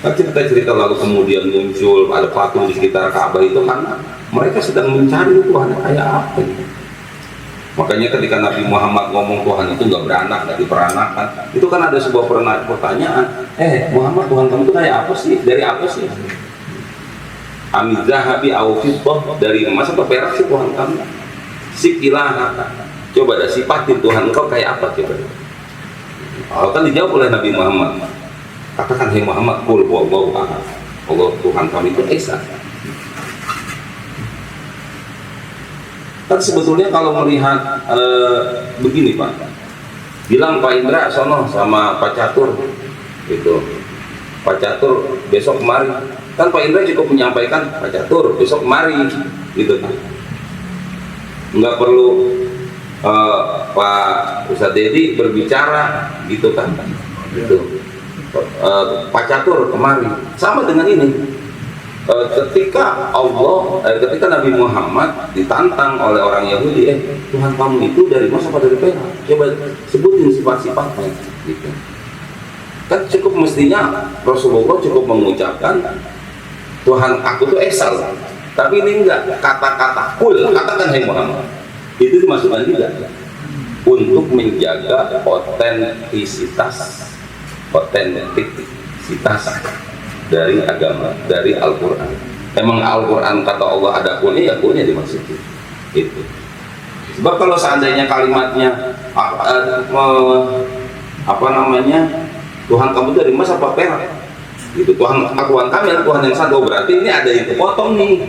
Kan cerita-cerita lalu kemudian muncul ada patung di sekitar Ka'bah itu karena mereka sedang mencari Tuhan kayak apa. Makanya ketika Nabi Muhammad ngomong Tuhan itu nggak beranak, nggak diperanakan, itu kan ada sebuah pertanyaan, Muhammad, Tuhan kamu itu kayak apa sih? Dari apa sih? Amizahabi awfiddoh, dari emas atau perak sih Tuhan kamu? Sikilah, coba dah sifatin Tuhan engkau kayak apa coba? Kalau kan dijawab oleh Nabi Muhammad, katakan hai Muhammad, qul huwallahu ahad, Allah Tuhan kami itu Esa. Kan sebetulnya kalau melihat begini Pak, bilang Pak Indra sono sama Pak Catur itu, Pak Catur besok kemari, kan Pak Indra cukup menyampaikan Pak Catur besok kemari gitu kan, nggak perlu Pak Ustadz Dedi berbicara gitu kan, gitu. Pak Catur kemari, sama dengan ini. Ketika ketika Nabi Muhammad ditantang oleh orang Yahudi, Tuhan kamu itu dari emas apa dari perak? Coba sebutin sifat-sifatnya, gitu. Kan cukup mestinya Rasulullah cukup mengucapkan Tuhan aku itu Esal, tapi ini enggak, kata-kata kul, katakan hai Muhammad, itu dimasukkan juga untuk menjaga otentisitas dari agama, dari Al-Quran. Emang Al-Quran kata Allah ada kunnya, ya kunnya dimasukin itu. Sebab kalau seandainya kalimatnya apa namanya, Tuhan kamu dari emas apa perak itu, Tuhan kami adalah Tuhan yang satu, berarti ini ada yang kepotong nih,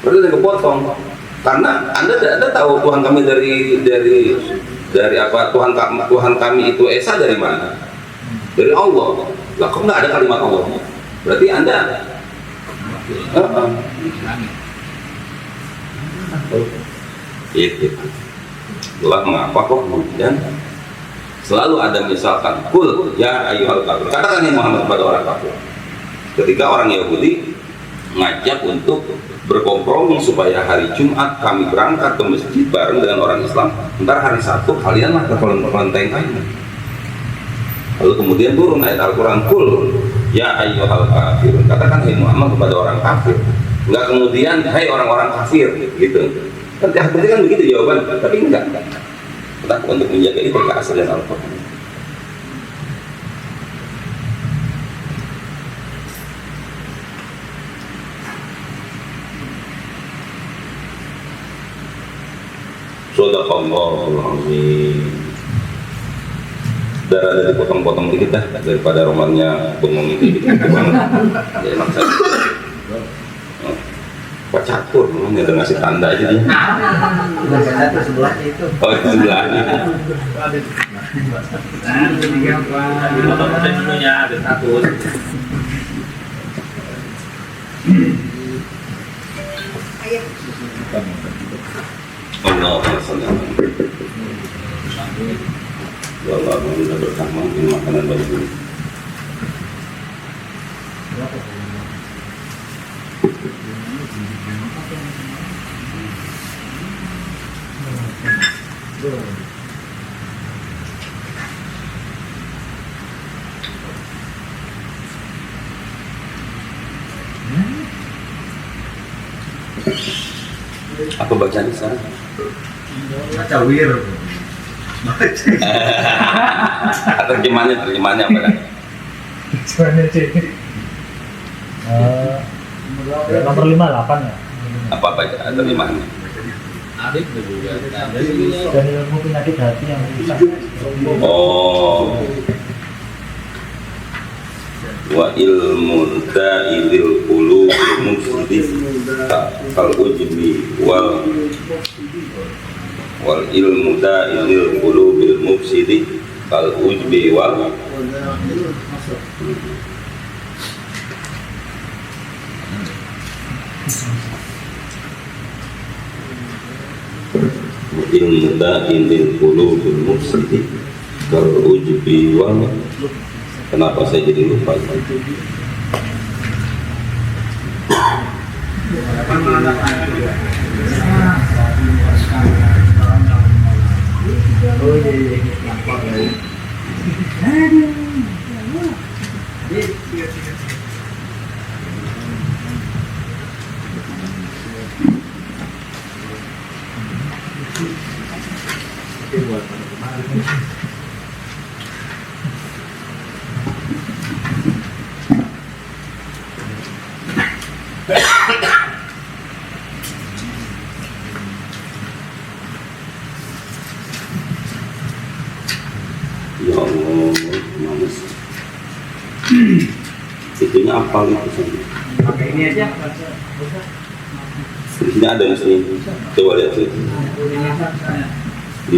berarti ada yang kepotong. Karena anda tahu Tuhan kami dari apa, Tuhan kami itu Esa dari mana? Dari Allah. Lah kok nggak ada kalimat Allah? Berarti Anda itu. Itulah mengapa kok kemudian selalu ada misalkan kul ya ayyuhal kafir. Katakan yang Muhammad kepada orang kafir. Ketika orang Yahudi ngajak untuk berkompromi supaya hari Jumat kami berangkat ke masjid bareng dengan orang Islam, ntar hari Sabtu kalianlah ke kelenteng kami. Lalu kemudian turun ayat Al-Quran, kul ya ayyuhal kafir, katakan hai Muhammad kepada orang kafir. Enggak kemudian hai orang-orang kafir gitu. Kan kan begitu jawaban, tapi enggak. Kita untuk menjaga itu keaslian Al-Quran. Shadaqallahul azim. Darah dari potong-potong dikit dah daripada romannya bengong itu dikit banget. Ya enak saja. Pak Catur, dia udah ngasih tanda aja dia. Pak Catur sebelahnya itu. Oh itu sebelahnya. Ada status. Allahumma shalli ala Ya Allah, alhamdulillah berkah mungkin makanan bagi ini. Apa bacaan sekarang? Baca wir. Terjemahannya apa kan? Nomor 58 ya. Apa bacaan terjemahannya? Dan ilmu penyakit hati yang rusak. Oh, wa ilmu da'ilil qulub mufsidih kal ujbi wal ilmu da'ilil qulubil mufsidih kal ujbi wal ilmu da'in lil qulubil mufsidi kal ujbi wal, kenapa saya jadi lupa? Ya Allah, manis. Itunya apa gitu? Pakai ini aja. Ini ada di sini. Coba lihat sih. 58 di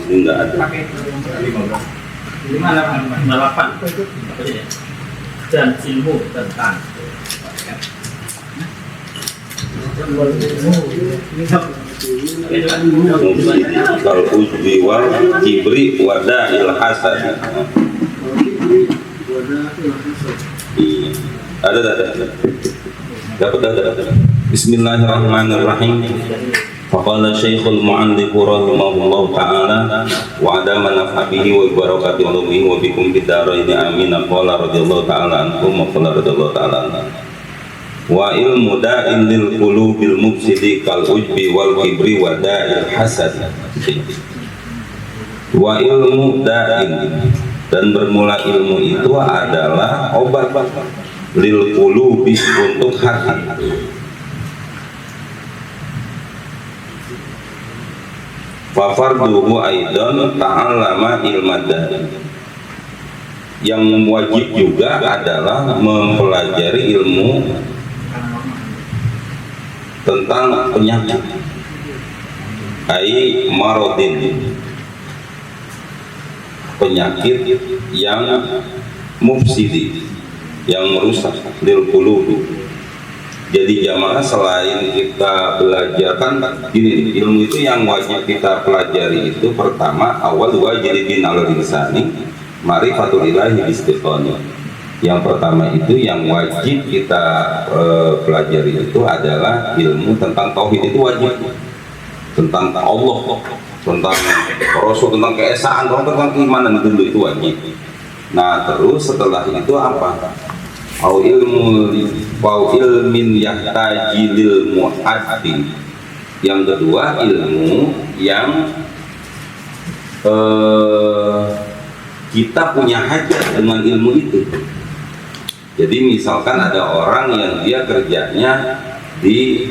sini nggak ada. Pakai 58. Dan ilmu tentang Kal ujbi wal kibri wada'il hasad. Iya. Ada. Dapat. Bismillahirrahmanirrahim. Faqala Syekhul Mu'allif rahimahullah ta'ala wa adama nafhabihi wa barakati ulumihi wa bikum bidaraini amin. Qala radhiyallahu ta'ala ankum wa qala radhiyallahu ta'ala ankum. Wa ilmu da'in lil qulubil mufsidi kal ujbi wal kibri wa da'il hasad. Wa ilmu da'in, dan bermula ilmu itu adalah obat lil qulubi, untuk hati. Fa farduhu aidan ta'allama ilmadda, yang wajib juga adalah mempelajari ilmu tentang penyakit, ai marodin, penyakit yang mufsidi, yang merusak lil qulubi. Jadi jamaah, selain kita belajar, kan gini, ilmu itu yang wajib kita pelajari itu pertama awal wajibin al insani ma'rifatul ilahi istiqoni. Yang pertama itu yang wajib kita pelajari itu adalah ilmu tentang tauhid, itu wajib, tentang Allah, tentang Rasul, tentang keesaan, tentang keimanan dulu, itu wajib. Nah terus setelah itu apa? Au ilmin yahtaji lil mu'addi. Yang kedua ilmu yang kita punya hajat dengan ilmu itu. Jadi misalkan ada orang yang dia kerjanya di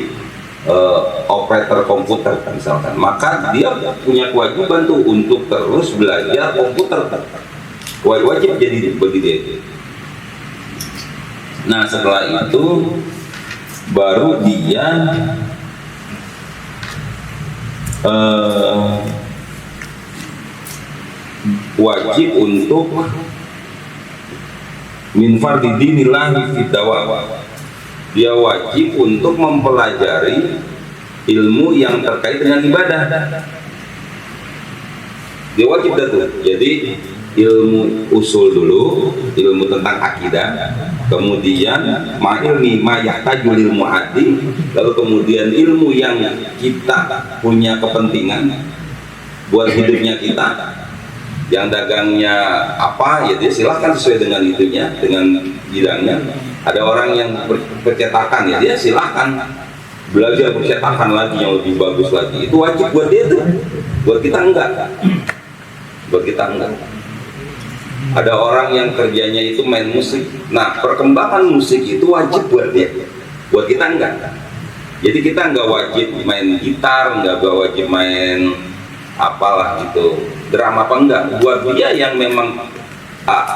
operator komputer misalkan, maka dia punya kewajiban tuh untuk terus belajar komputer, wajib jadi bagi dia. Nah setelah itu baru dia wajib untuk min fardhi dinillahi fid dawam. Dia wajib untuk mempelajari ilmu yang terkait dengan ibadah. Dia wajib dah tuh. Jadi ilmu usul dulu, ilmu tentang akidah, kemudian ma'ilmi ma yahtaju lil mu'addi, lalu kemudian ilmu yang kita punya kepentingan buat hidupnya kita. Yang dagangnya apa ya dia silahkan sesuai dengan itunya, dengan bidangnya. Ada orang yang percetakan ya dia silahkan belajar percetakan lagi yang lebih bagus lagi, itu wajib buat dia tuh, buat kita enggak, buat kita enggak. Ada orang yang kerjanya itu main musik, nah perkembangan musik itu wajib buat dia, buat kita enggak. Jadi kita enggak wajib main gitar, enggak wajib main apalah gitu, drama apa enggak. Buat dia yang memang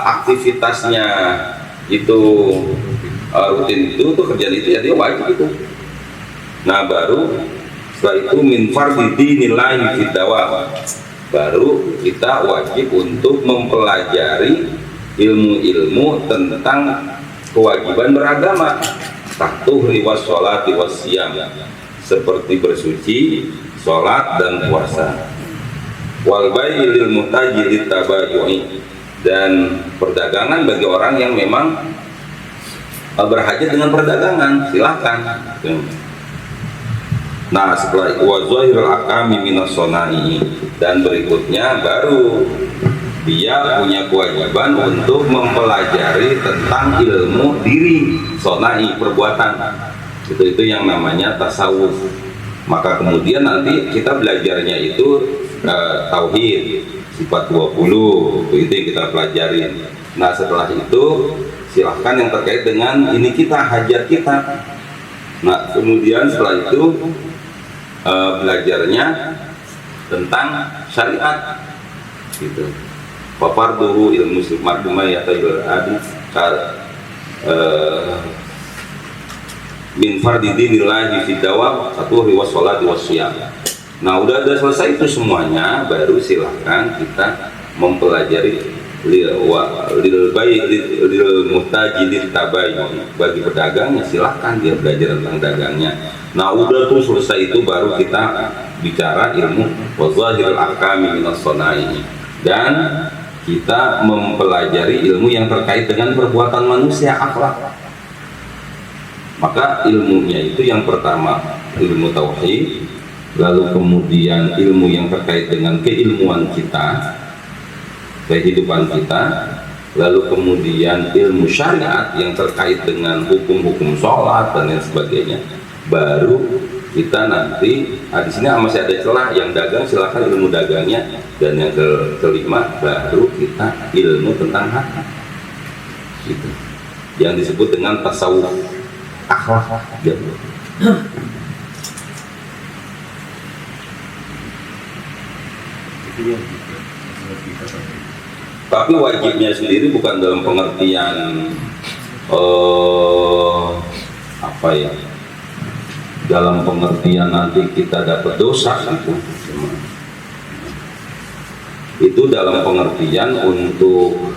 aktivitasnya itu rutin itu tuh kerjaan itu ya dia wajib itu. Nah baru setelah itu min fardhi dinillahi fid dawam, baru kita wajib untuk mempelajari ilmu-ilmu tentang kewajiban beragama, tahtuhri was sholati was siyam, seperti bersuci, sholat dan puasa. Wal bai'i lil muhtaji lit tabayyu'i, dan perdagangan bagi orang yang memang berhajat dengan perdagangan, silahkan. Nah, setelah wa zahirul akami minas sonai, dan berikutnya baru dia punya kewajiban untuk mempelajari tentang ilmu diri, sonai, perbuatan. Itu yang namanya tasawuf. Maka kemudian nanti kita belajarnya itu tauhid, sifat 20, itu yang kita pelajari. Nah, setelah itu silahkan yang terkait dengan ini kita, hajat kita. Nah, kemudian setelah itu belajarnya tentang syariat gitu. Papar dulu ilmu mardumah ya tayyul adi min fardidinillahi fi dawam satu riwas sholat wasiyam. Nah, udah selesai itu semuanya, baru silahkan kita mempelajari lil muhtaji lit tabayyun. Bagi pedagangnya silahkan dia belajar tentang dagangnya. Nah, udah tuh selesai itu baru kita bicara ilmu wazahirul ahkami minas sonai, dan kita mempelajari ilmu yang terkait dengan perbuatan manusia, akhlak. Maka ilmunya itu yang pertama ilmu tauhid, lalu kemudian ilmu yang terkait dengan keilmuan kita, kehidupan kita, lalu kemudian ilmu syariat yang terkait dengan hukum-hukum sholat dan lain sebagainya. Baru kita nanti, di sini masih ada celah, yang dagang silahkan ilmu dagangnya, dan yang kelima baru kita ilmu tentang hati, gitu, yang disebut dengan tasawuf akhlak. Tapi wajibnya sendiri bukan dalam pengertian apa ya, dalam pengertian nanti kita dapat dosa gitu. Itu dalam pengertian untuk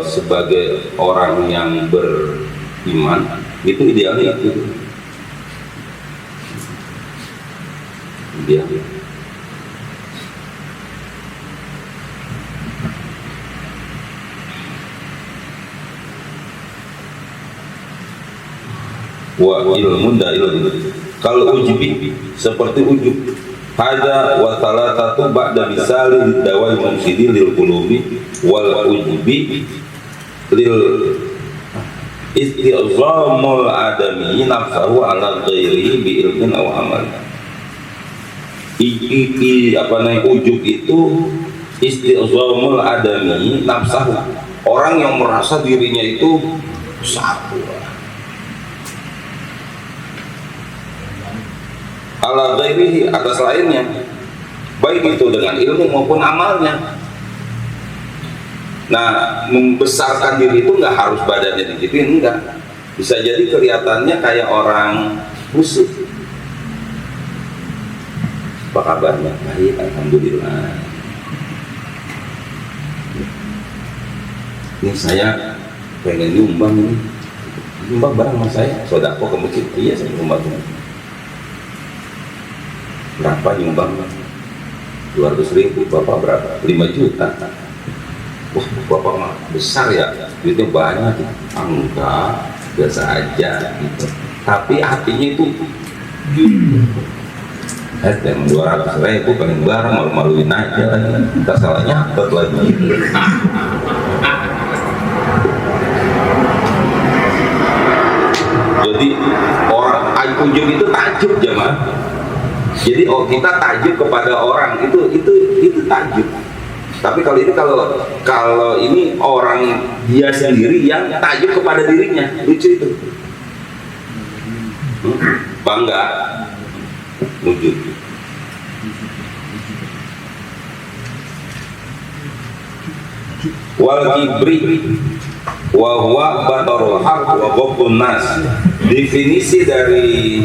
sebagai orang yang beriman, itu idealnya itu dia. Wa ilmun da ilmu. Kalau ujubi seperti ujub, hada wa salatatu ba'da misali dawai mumsidi lil qulubi wal ujubi lil isti'zamul adami nafsahu ala ghairihi bi ilmin aw amal. Ujub itu isti'zamul adami nafsahu, orang yang merasa dirinya itu satu ala ghairihi, atas lainnya, baik itu dengan ilmu maupun amalnya. Nah, membesarkan diri itu nggak harus badannya digituin, enggak. Bisa jadi kelihatannya kayak orang khusyuk. Apa kabarnya? Baik, alhamdulillah. Ini saya pengen nyumbang ini. Nyumbang barang sama saya, sodako ke masjid. Iya, saya nyumbang. Berapa nyumbang? 200.000. Bapak berapa? 5 juta. Wah, bapak mah besar ya, duitnya banyak. Enggak, biasa aja gitu. Tapi hatinya itu yang 200.000 paling barang, malu-maluin aja lagi. Ntar salah nyatet lagi. Jadi orang ujub itu takjub jemaah. Jadi kita takjub kepada orang itu takjub. Tapi kalau ini orang dia sendiri yang takjub kepada dirinya, lucu itu. Bangga, wujud. Wal kibri wa huwa batarul haq wa ghabun nas. Definisi dari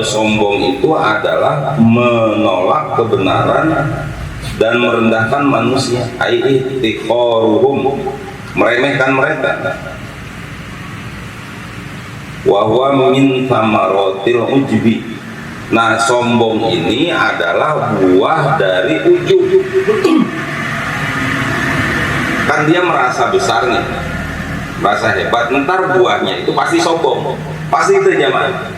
sombong itu adalah menolak kebenaran dan merendahkan manusia, ai'tiqaruhum, meremehkan mereka. Wa huwa min thamaratil ujbi, Nah, sombong ini adalah buah dari ujub. Kan dia merasa besar nih, merasa hebat, ntar buahnya itu pasti sombong, pasti itu jamaah.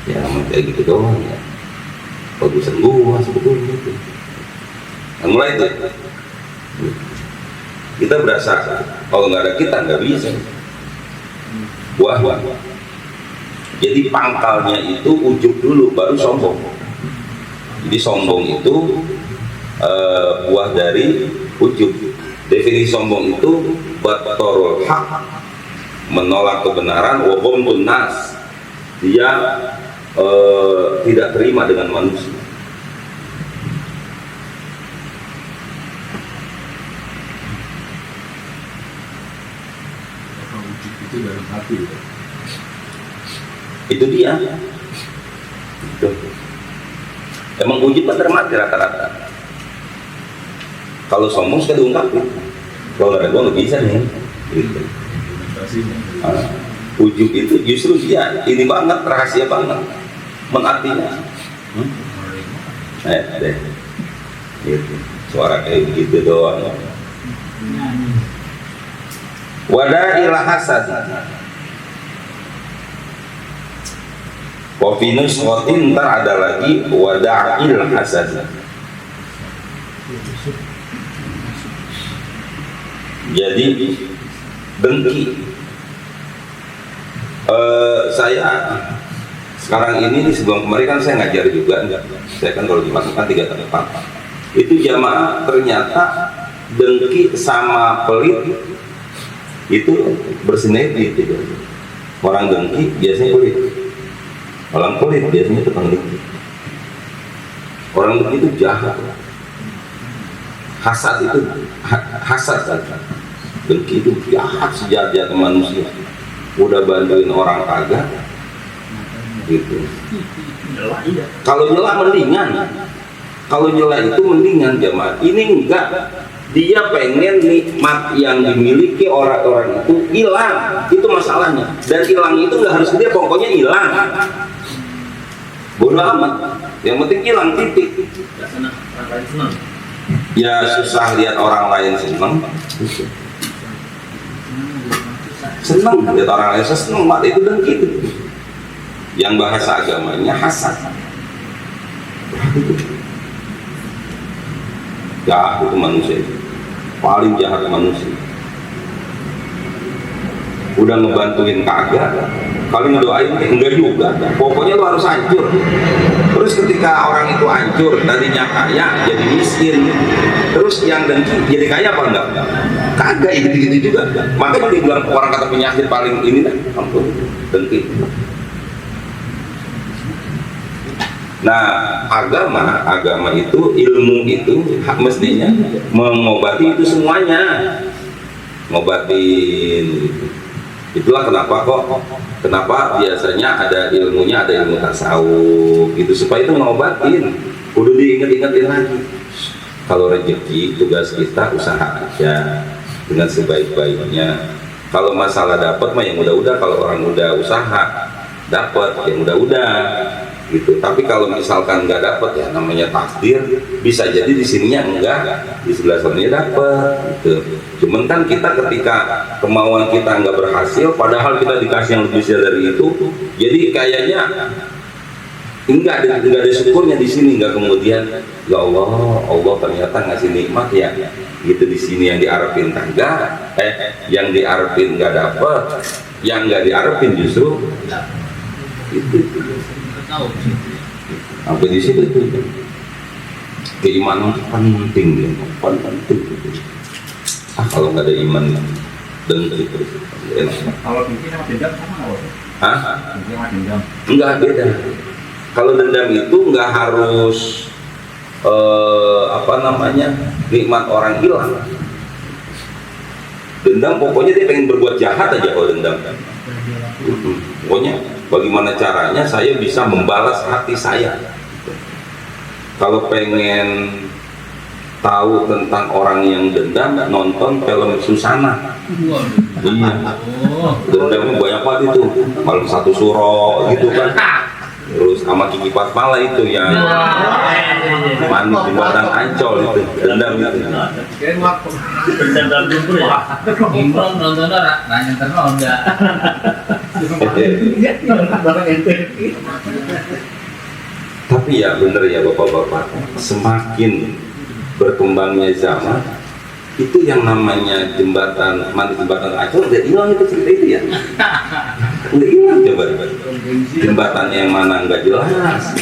Ya kayak gitu doang ya, bagusan gua sebetulnya gitu. Nah, mulai itu kita berasa kalau nggak ada kita nggak bisa buah. Jadi pangkalnya itu ujub dulu baru sombong. Jadi sombong itu buah dari ujub. Definisi sombong itu batorul haq, menolak kebenaran, wa ghamdun nas, dia tidak terima dengan manusia. Itu dalam hati. Itu dia. Tuh. Emang ujub kan termati rata-rata. Kalau sombong suka diungkapin. Kalau nggak ada gua nggak bisa nih. Gitu. Ujub itu justru dia ini banget, rahasia banget. Menartinya. Deh. Gitu. Suara kayak begitu doang. Wada'ilah hasad. Wafinus watin, ntar ada lagi wada'il hasad. Jadi dengki. Saya sekarang ini sebelum kemarin kan saya ngajar juga, saya kan kalau dimasukkan 3 tempat. Itu jamaah ternyata dengki sama pelit itu bersinergi gitu. Orang dengki biasanya pelit, orang pelit biasanya tukang dengki. Orang dengki itu jahat, hasad itu hasad kan. Dengki itu jahat, sejahat-jahat manusia. Udah bantuin orang kagak gitu. Kalau nyela mendingan, kalau nyela itu mendingan jemaah. Ini enggak, dia pengen nikmat yang dimiliki orang-orang itu hilang, itu masalahnya. Dan hilang itu nggak harus dia, pokoknya hilang. Bodoh amat, yang penting hilang, titik. Ya susah lihat orang lain senang. Senang lihat orang lain senang, itu dengki itu. Yang bahasa agamanya hasad. Jahat itu manusia, paling jahat manusia. Udah ngebantuin kagak, kali ngedoain enggak juga. Pokoknya lu harus hancur. Terus ketika orang itu hancur, tadinya kaya jadi miskin. Terus yang dengki jadi kaya apa enggak? Kagak, gitu-gitu juga. Makanya dibilang orang kata penyakit paling ini dah, ampun, dengki. Nah, agama itu, ilmu itu mestinya mengobati itu semuanya, ngobatin. Itulah kenapa biasanya ada ilmunya, ada ilmu tasawuf gitu, supaya itu ngobatin. Udah diinget-ingetin lagi. Kalau rezeki, tugas kita usaha aja dengan sebaik-baiknya. Kalau masalah dapat mah yang udah-udah, kalau orang udah usaha dapat yang udah-udah gitu. Tapi kalau misalkan nggak dapat, ya namanya takdir, bisa jadi di sininya enggak, di sebelah sananya dapat gitu. Cuman kan kita ketika kemauan kita nggak berhasil, padahal kita dikasih yang lebih dari itu, jadi kayaknya enggak ada syukurnya di sini, enggak kemudian ya Allah ternyata ngasih nikmat ya gitu. Di sini yang diarepin kagak, yang diarepin nggak dapat, yang nggak diarepin justru itu. Sampai di situ itu keimanan penting ya, penting. Kalau nggak ada iman dengki terus enak. Kalau dengki sama dendam sama nggak? Dengki sama dendam? Enggak, beda. Kalau dendam itu nggak harus nikmat orang hilang. Dendam pokoknya dia pengen berbuat jahat aja kalau dendam. Pokoknya bagaimana caranya saya bisa membalas hati saya. Kalau pengen tahu tentang orang yang dendam, nonton film Susana. Iya. Dendamnya banyak banget itu, malam satu suro gitu kan. terus sama Kiki Fatmala itu yang mandi jembatan Ancol itu, dendam itu. Dendam dulu ya. Imron nonton nanya terus enggak. Tapi ya bener ya bapak-bapak, semakin berkembangnya zaman itu yang namanya jembatan mandi jembatan Ancol udah hilang itu cerita itu ya. Udah hilang coba jembatan yang mana nggak jelas.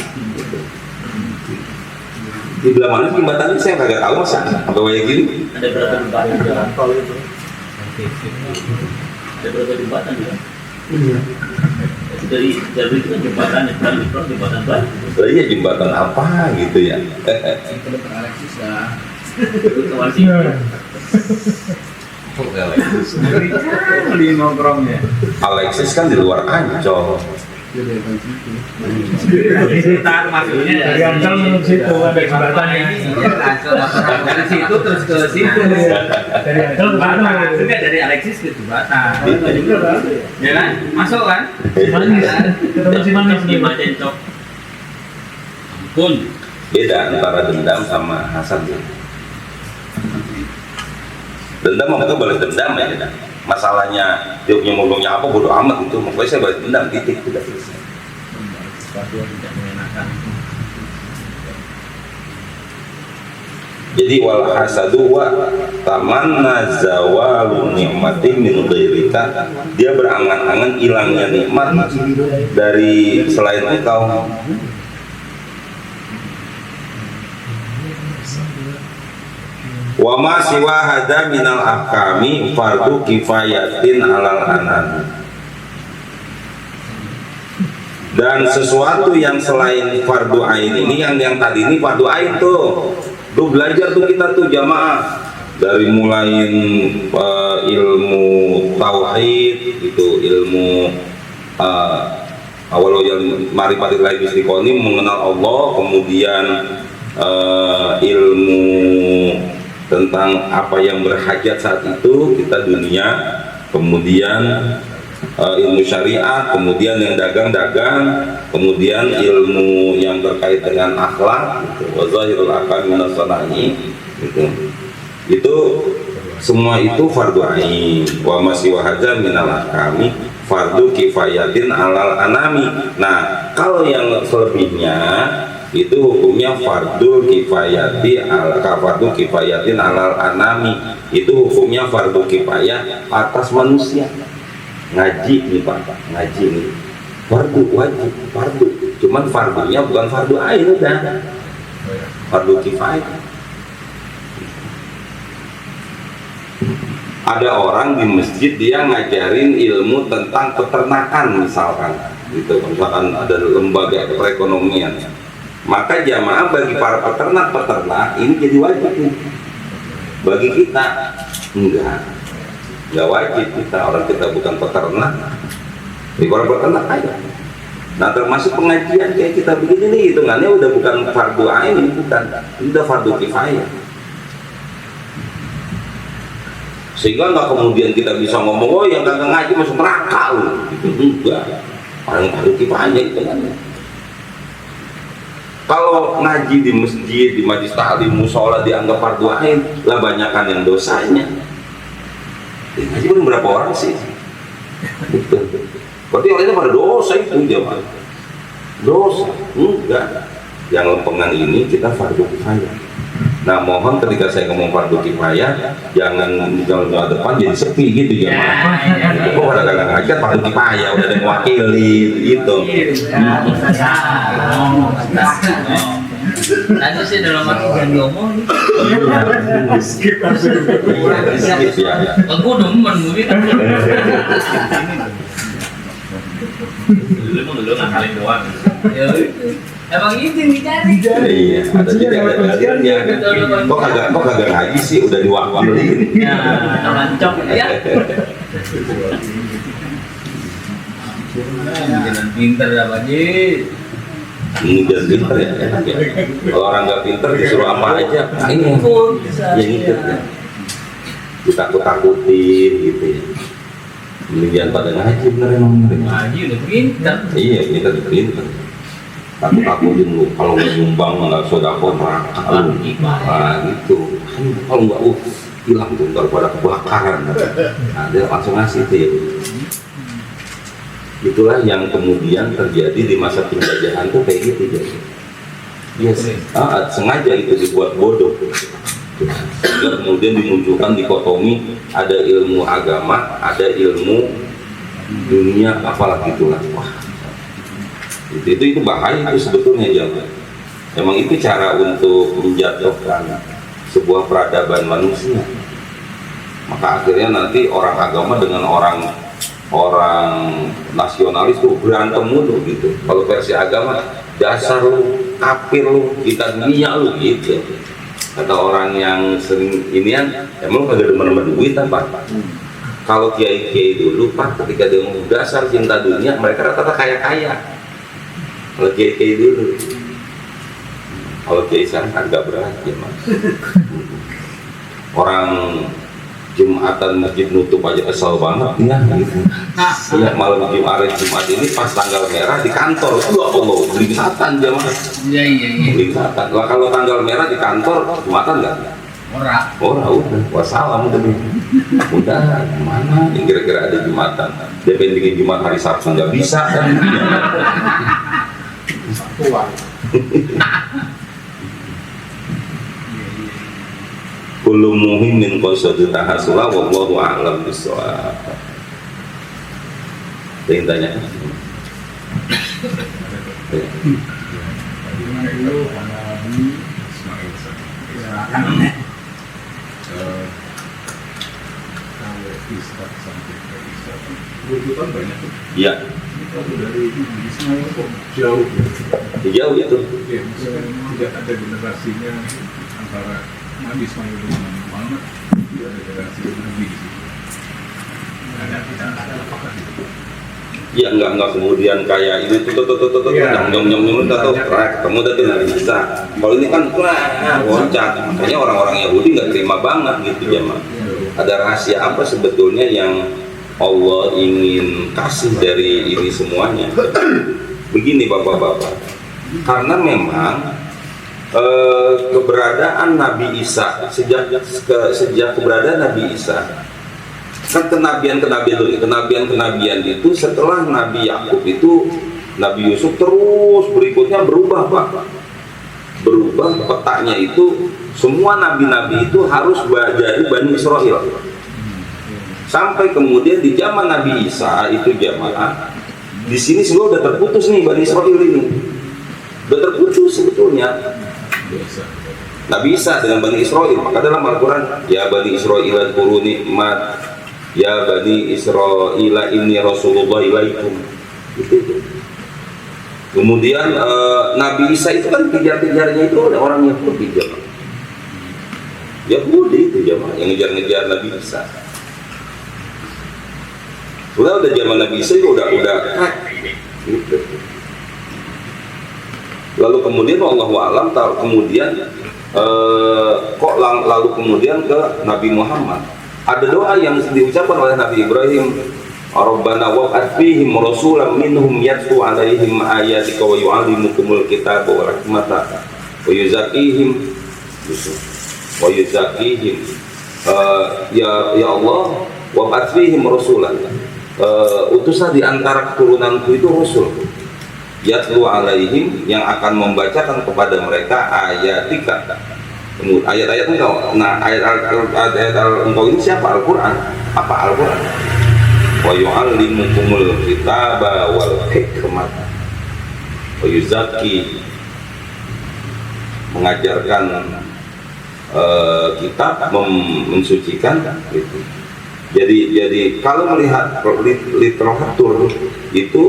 Di belah mana jembatannya saya kagak tahu masa apa kayak gini. Ada berapa jembatan jalan tol itu? Ada berapa jembatan ya? Iya. Dari itu kan jembatan jembatan baru. Oh iya jembatan apa gitu ya? Itu depan Alexis ya. Itu kawan sih. Di nongkrongnya. Alexis kan di luar Ancol. Cerita maksudnya dari Ancol menuju situ ada jembatan ini. Dari situ terus ke situ. Dari Ancol ke mana? Maksudnya dari Alexis ke jembatan. Ya kan? Masuk kan? Ketemu si Manis gimana Cok? Ampun. Beda antara dendam sama hasad. Dendam apa tuh balas dendam ya? Masalahnya dia punya mulutnya apa bodo amat itu, makanya saya balas dendam titik sudah selesai. Sesuatu yang tidak mengenakan. Jadi wal hasadu wa tamanna zawalu nikmati min ghairika, dia berangan-angan hilangnya nikmat dari selain engkau. Wa ma siwa hada minal ahkami fardu kifayatin alal anan. Dan sesuatu yang selain fardu ain ini yang tadi ini fardu ain tuh belajar tuh kita tuh jamaah dari mulai ilmu tauhid itu ilmu awal yang marifatil lahi bistikoni mengenal Allah, kemudian ilmu tentang apa yang berhajat saat itu kita dunia, kemudian ilmu syariat, kemudian yang dagang-dagang, kemudian ilmu yang terkait dengan akhlak, wazahirul akal minas sana'i, itu semua itu fardu ain. Wa masih wahaja minal ahkami fardu kifayatin alal anami. Nah kalau yang selebihnya itu hukumnya fardu kifayatin alal anami, itu hukumnya fardu kifayah atas manusia. Ngaji nih Pak, ngaji nih fardu wajib, fardu, cuman fardunya bukan fardu ain, udah fardu kifayah. Ada orang di masjid dia ngajarin ilmu tentang peternakan misalkan gitu, misalkan ada lembaga perekonomian, maka jamaah bagi para peternak ini jadi wajib nih. Bagi kita enggak wajib, kita orang kita bukan peternak, di orang peternak aja. Nah termasuk pengajian kayak kita begini nih, hitungannya udah bukan fardu ain, bukan, udah fardu kifayah. Sehingga nggak kemudian kita bisa ngomong, oh yang kagak ngaji masuk neraka loh, gitu. Enggak, paling fardu kifayah itu kan. Kalau ngaji di masjid, di majlis taklim, musola dianggap fardu ain, lah banyakan yang dosanya. Ngaji pun berapa orang sih? Berarti orangnya pada dosa itu jemaah. Dosa? Enggak. Yang lempengan ini kita fardu kifayah. Nah mohon ketika saya ngomong fardu kifayah, jangan di depan jadi sepi gitu jemaah. Kok pada kagak ngajar fardu kifayah, udah ada yang wakili gitu. Nanti sih dalam waktu yang ngomong skip ya. aku demen mungkin lu ngakalin doang ya emang itu yang dicari. Iya, ada juga ngajarnya. Kok kagak ngaji sih, udah diwakilin. Ya, lancok ya. Jangan pinter apa sih? Jangan pinter ya. Kalau orang nggak pinter disuruh apa aja, ini yang ikut ya. Ditakut-takutin gitu ya. Mendingan pada ngaji bener emang bener. Ngaji udah pinter. Iya, kita pinter. takut-takutin lu kalau nggak nyumbang nggak sodako neraka lu, nah gitu. Kalau nggak hilang tuh daripada kebakaran. Nah dia langsung ngasih itu ya. Itulah yang kemudian terjadi di masa penjajahan tuh kayak gitu ya. Yes. Sengaja itu dibuat bodoh. Sehingga kemudian dimunculkan dikotomi, ada ilmu agama, ada ilmu dunia, apalah gitulah. Wah, itu bahaya itu sebetulnya jangan. Memang itu cara untuk menjatuhkan sebuah peradaban manusia. Maka akhirnya nanti orang agama dengan orang nasionalis tuh berantem mulu gitu. Kalau versi agama, dasar lu, kafir lu, kita dunia lu gitu. Kata orang yang sering inian, emang kagak demen duit apa? Kalau kiai-kiai dulu Pak, ketika dia ngomong dasar cinta dunia, mereka rata-rata kaya-kaya. Kalau kiai-kiai dulu, kalau kiai sekarang agak berat ya Mas. Orang Jumatan masjid nutup aja kesel banget ya gitu. Ya malam Jumat ini pas tanggal merah di kantor, ya Allah, beringatan jamaah. Iya. Beringatan. Lah kalau tanggal merah di kantor, Jumatan enggak? Ora udah. Wassalam udah mana? Yang kira-kira ada Jumatan. Dia pentingin Jumat hari Sabtu nggak bisa kan? Kullu muhimmin qasadu tahasula wallahu a'lam bissawab. Ingin tanya? Bagaimana itu Nabi Ismail kalau Ishak sampai ke Ishak kebutuhan banyak tuh. Iya. Kalau dari Ismail kok jauh ya? Jauh itu. Ya, misalnya tidak ada generasinya antara Nabi Ismail dengan Muhammad, tidak ada generasi Nabi di situ. Ada apakah itu? Ya enggak kemudian kayak ini tuh nyom atau ketemu tadi Nabi Isa. Kalau ini kan loncat, makanya orang-orang Yahudi nggak terima banget gitu jemaah. Ada rahasia apa sebetulnya yang Allah ingin kasih dari ini semuanya? Begini bapak-bapak, karena memang keberadaan Nabi Isa sejak keberadaan Nabi Isa kan kenabian itu setelah Nabi Yakub itu Nabi Yusuf terus berikutnya berubah petanya itu semua nabi-nabi itu harus dari Bani Israel sampai kemudian di zaman Nabi Isa itu jamaah di sini semua udah terputus nih Bani Israel ini udah terputus sebetulnya Nabi Isa dengan Bani Israel. Maka dalam Al-Quran, ya Bani Israel kuru nikmat, ya Bani Israel ini Rasulullah ilaikum. Itu. Kemudian Nabi Isa itu kan kejar-kejarnya itu ada orang Yahudi jamaah. Yahudi itu jamaah yang ngejar-ngejar Nabi Isa. Udah zaman Nabi Isa itu udah gitu. Lalu kemudian Allahu'alam kemudian lalu kemudian ke Nabi Muhammad ada doa yang diucapkan oleh Nabi Ibrahim, Rabbana wab'ath fihim rasulan minhum yatlu 'alaihim ayatika wa yu'allimukumul kitaba wal hikmata wa yuzakkihim ya Allah wab'ath fihim rasulan utuslah di antara keturunanku itu rasul yatlu 'alaihim yang akan membacakan kepada mereka ayatika ayat-ayat engkau. Nah ayat engkau ini siapa? Al-Quran. Apa Al-Quran? Wa yu'allimukumul kitaba wal hikmata wa yuzakki mengajarkan kitab mensucikan gitu. Jadi kalau melihat literatur itu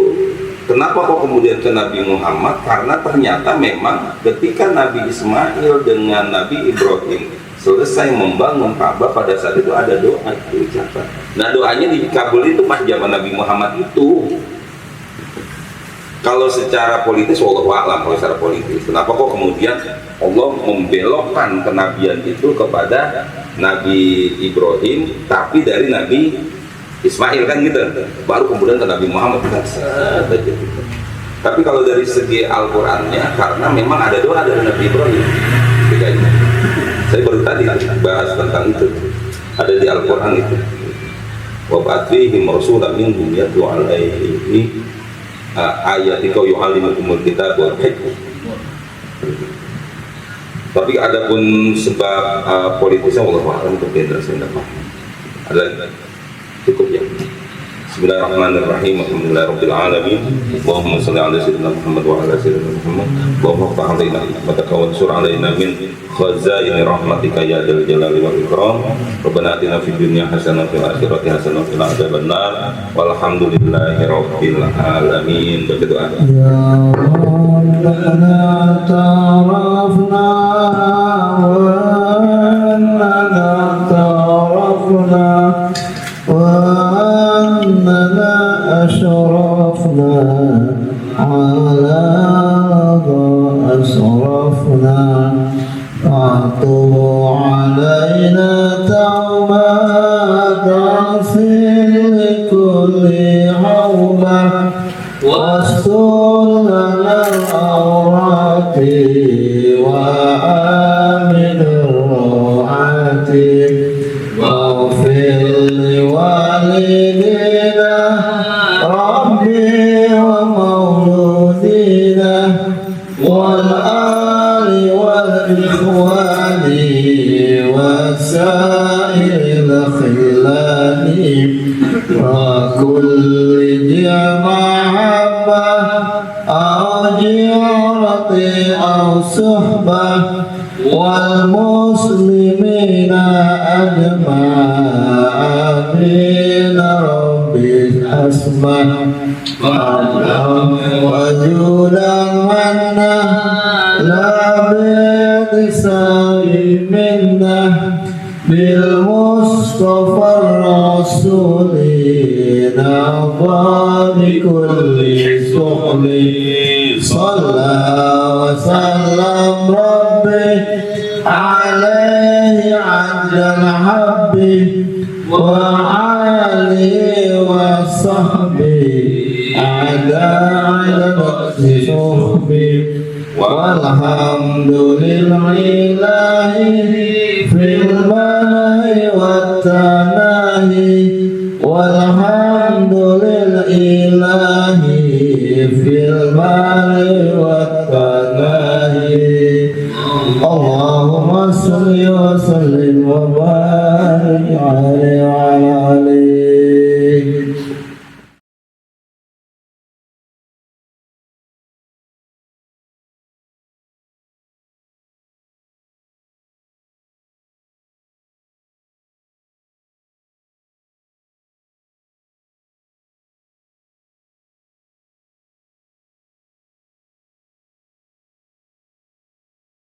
kenapa kok kemudian ke Nabi Muhammad? Karena ternyata memang ketika Nabi Ismail dengan Nabi Ibrahim selesai membangun Ka'bah pada saat itu ada doa itu ucapan. Nah doanya dikabul itu pas zaman Nabi Muhammad itu. Kalau secara politis, wallahu a'lam kalau secara politis. Kenapa kok kemudian Allah membelokkan kenabian itu kepada Nabi Ibrahim, tapi dari Nabi Ismail kan gitu, baru kemudian ke Nabi Muhammad kita gitu. Tapi kalau dari segi Al-Qur'annya, karena memang ada doa dari Nabi Ibrahim ketika itu. Saya baru tadi bahas tentang itu, ada di Al-Quran itu. Wa ba'athihim rasulan minhum yatlu alaihi ayatika yu'allimukumul kitab wal hikmah. Tapi adapun sebab politisnya wallahu a'lam untuk saya tidak paham. Ada cukup ya. Bismillahirrahmanirrahim. Alhamdulillahirabbil alamin. Allahumma shalli ala sayyidina Muhammad wa ala sayyidina Muhammad. Allahumma ftah alaina hikmataka wa ansur alaina min khazaini rahmatika ya dzal jalali wal ikram. Rabbana atina fid dunya hasanah wa fil akhirati hasanah wa qina adzabannar. Walhamdulillahirabbil alamin. Baca doa. Ya Rabbana ta'arafna وأننا أشرفنا على أسرفنا فاعتب علينا توبة تغفر لكل عوبة واستر لنا العورات وآمن الروعات واغفر لوالدينا ربي ومولودينا والآل والإخوان وسائر الخلان وكل محبة أو جيرة أو صحبة والمسلمين أجمعين ربي حسبه وجودا منا لا باغتسال منا بالمصطفى الرسول نرضى بكل سؤل صلى وسلم ربي عليه عجل حبي وعلي وصحبي أعداء صحبي والحمد لله في المنى والتناهي والحمد لله في المنى والتناهي اللهم صل وسلم وبارك عليه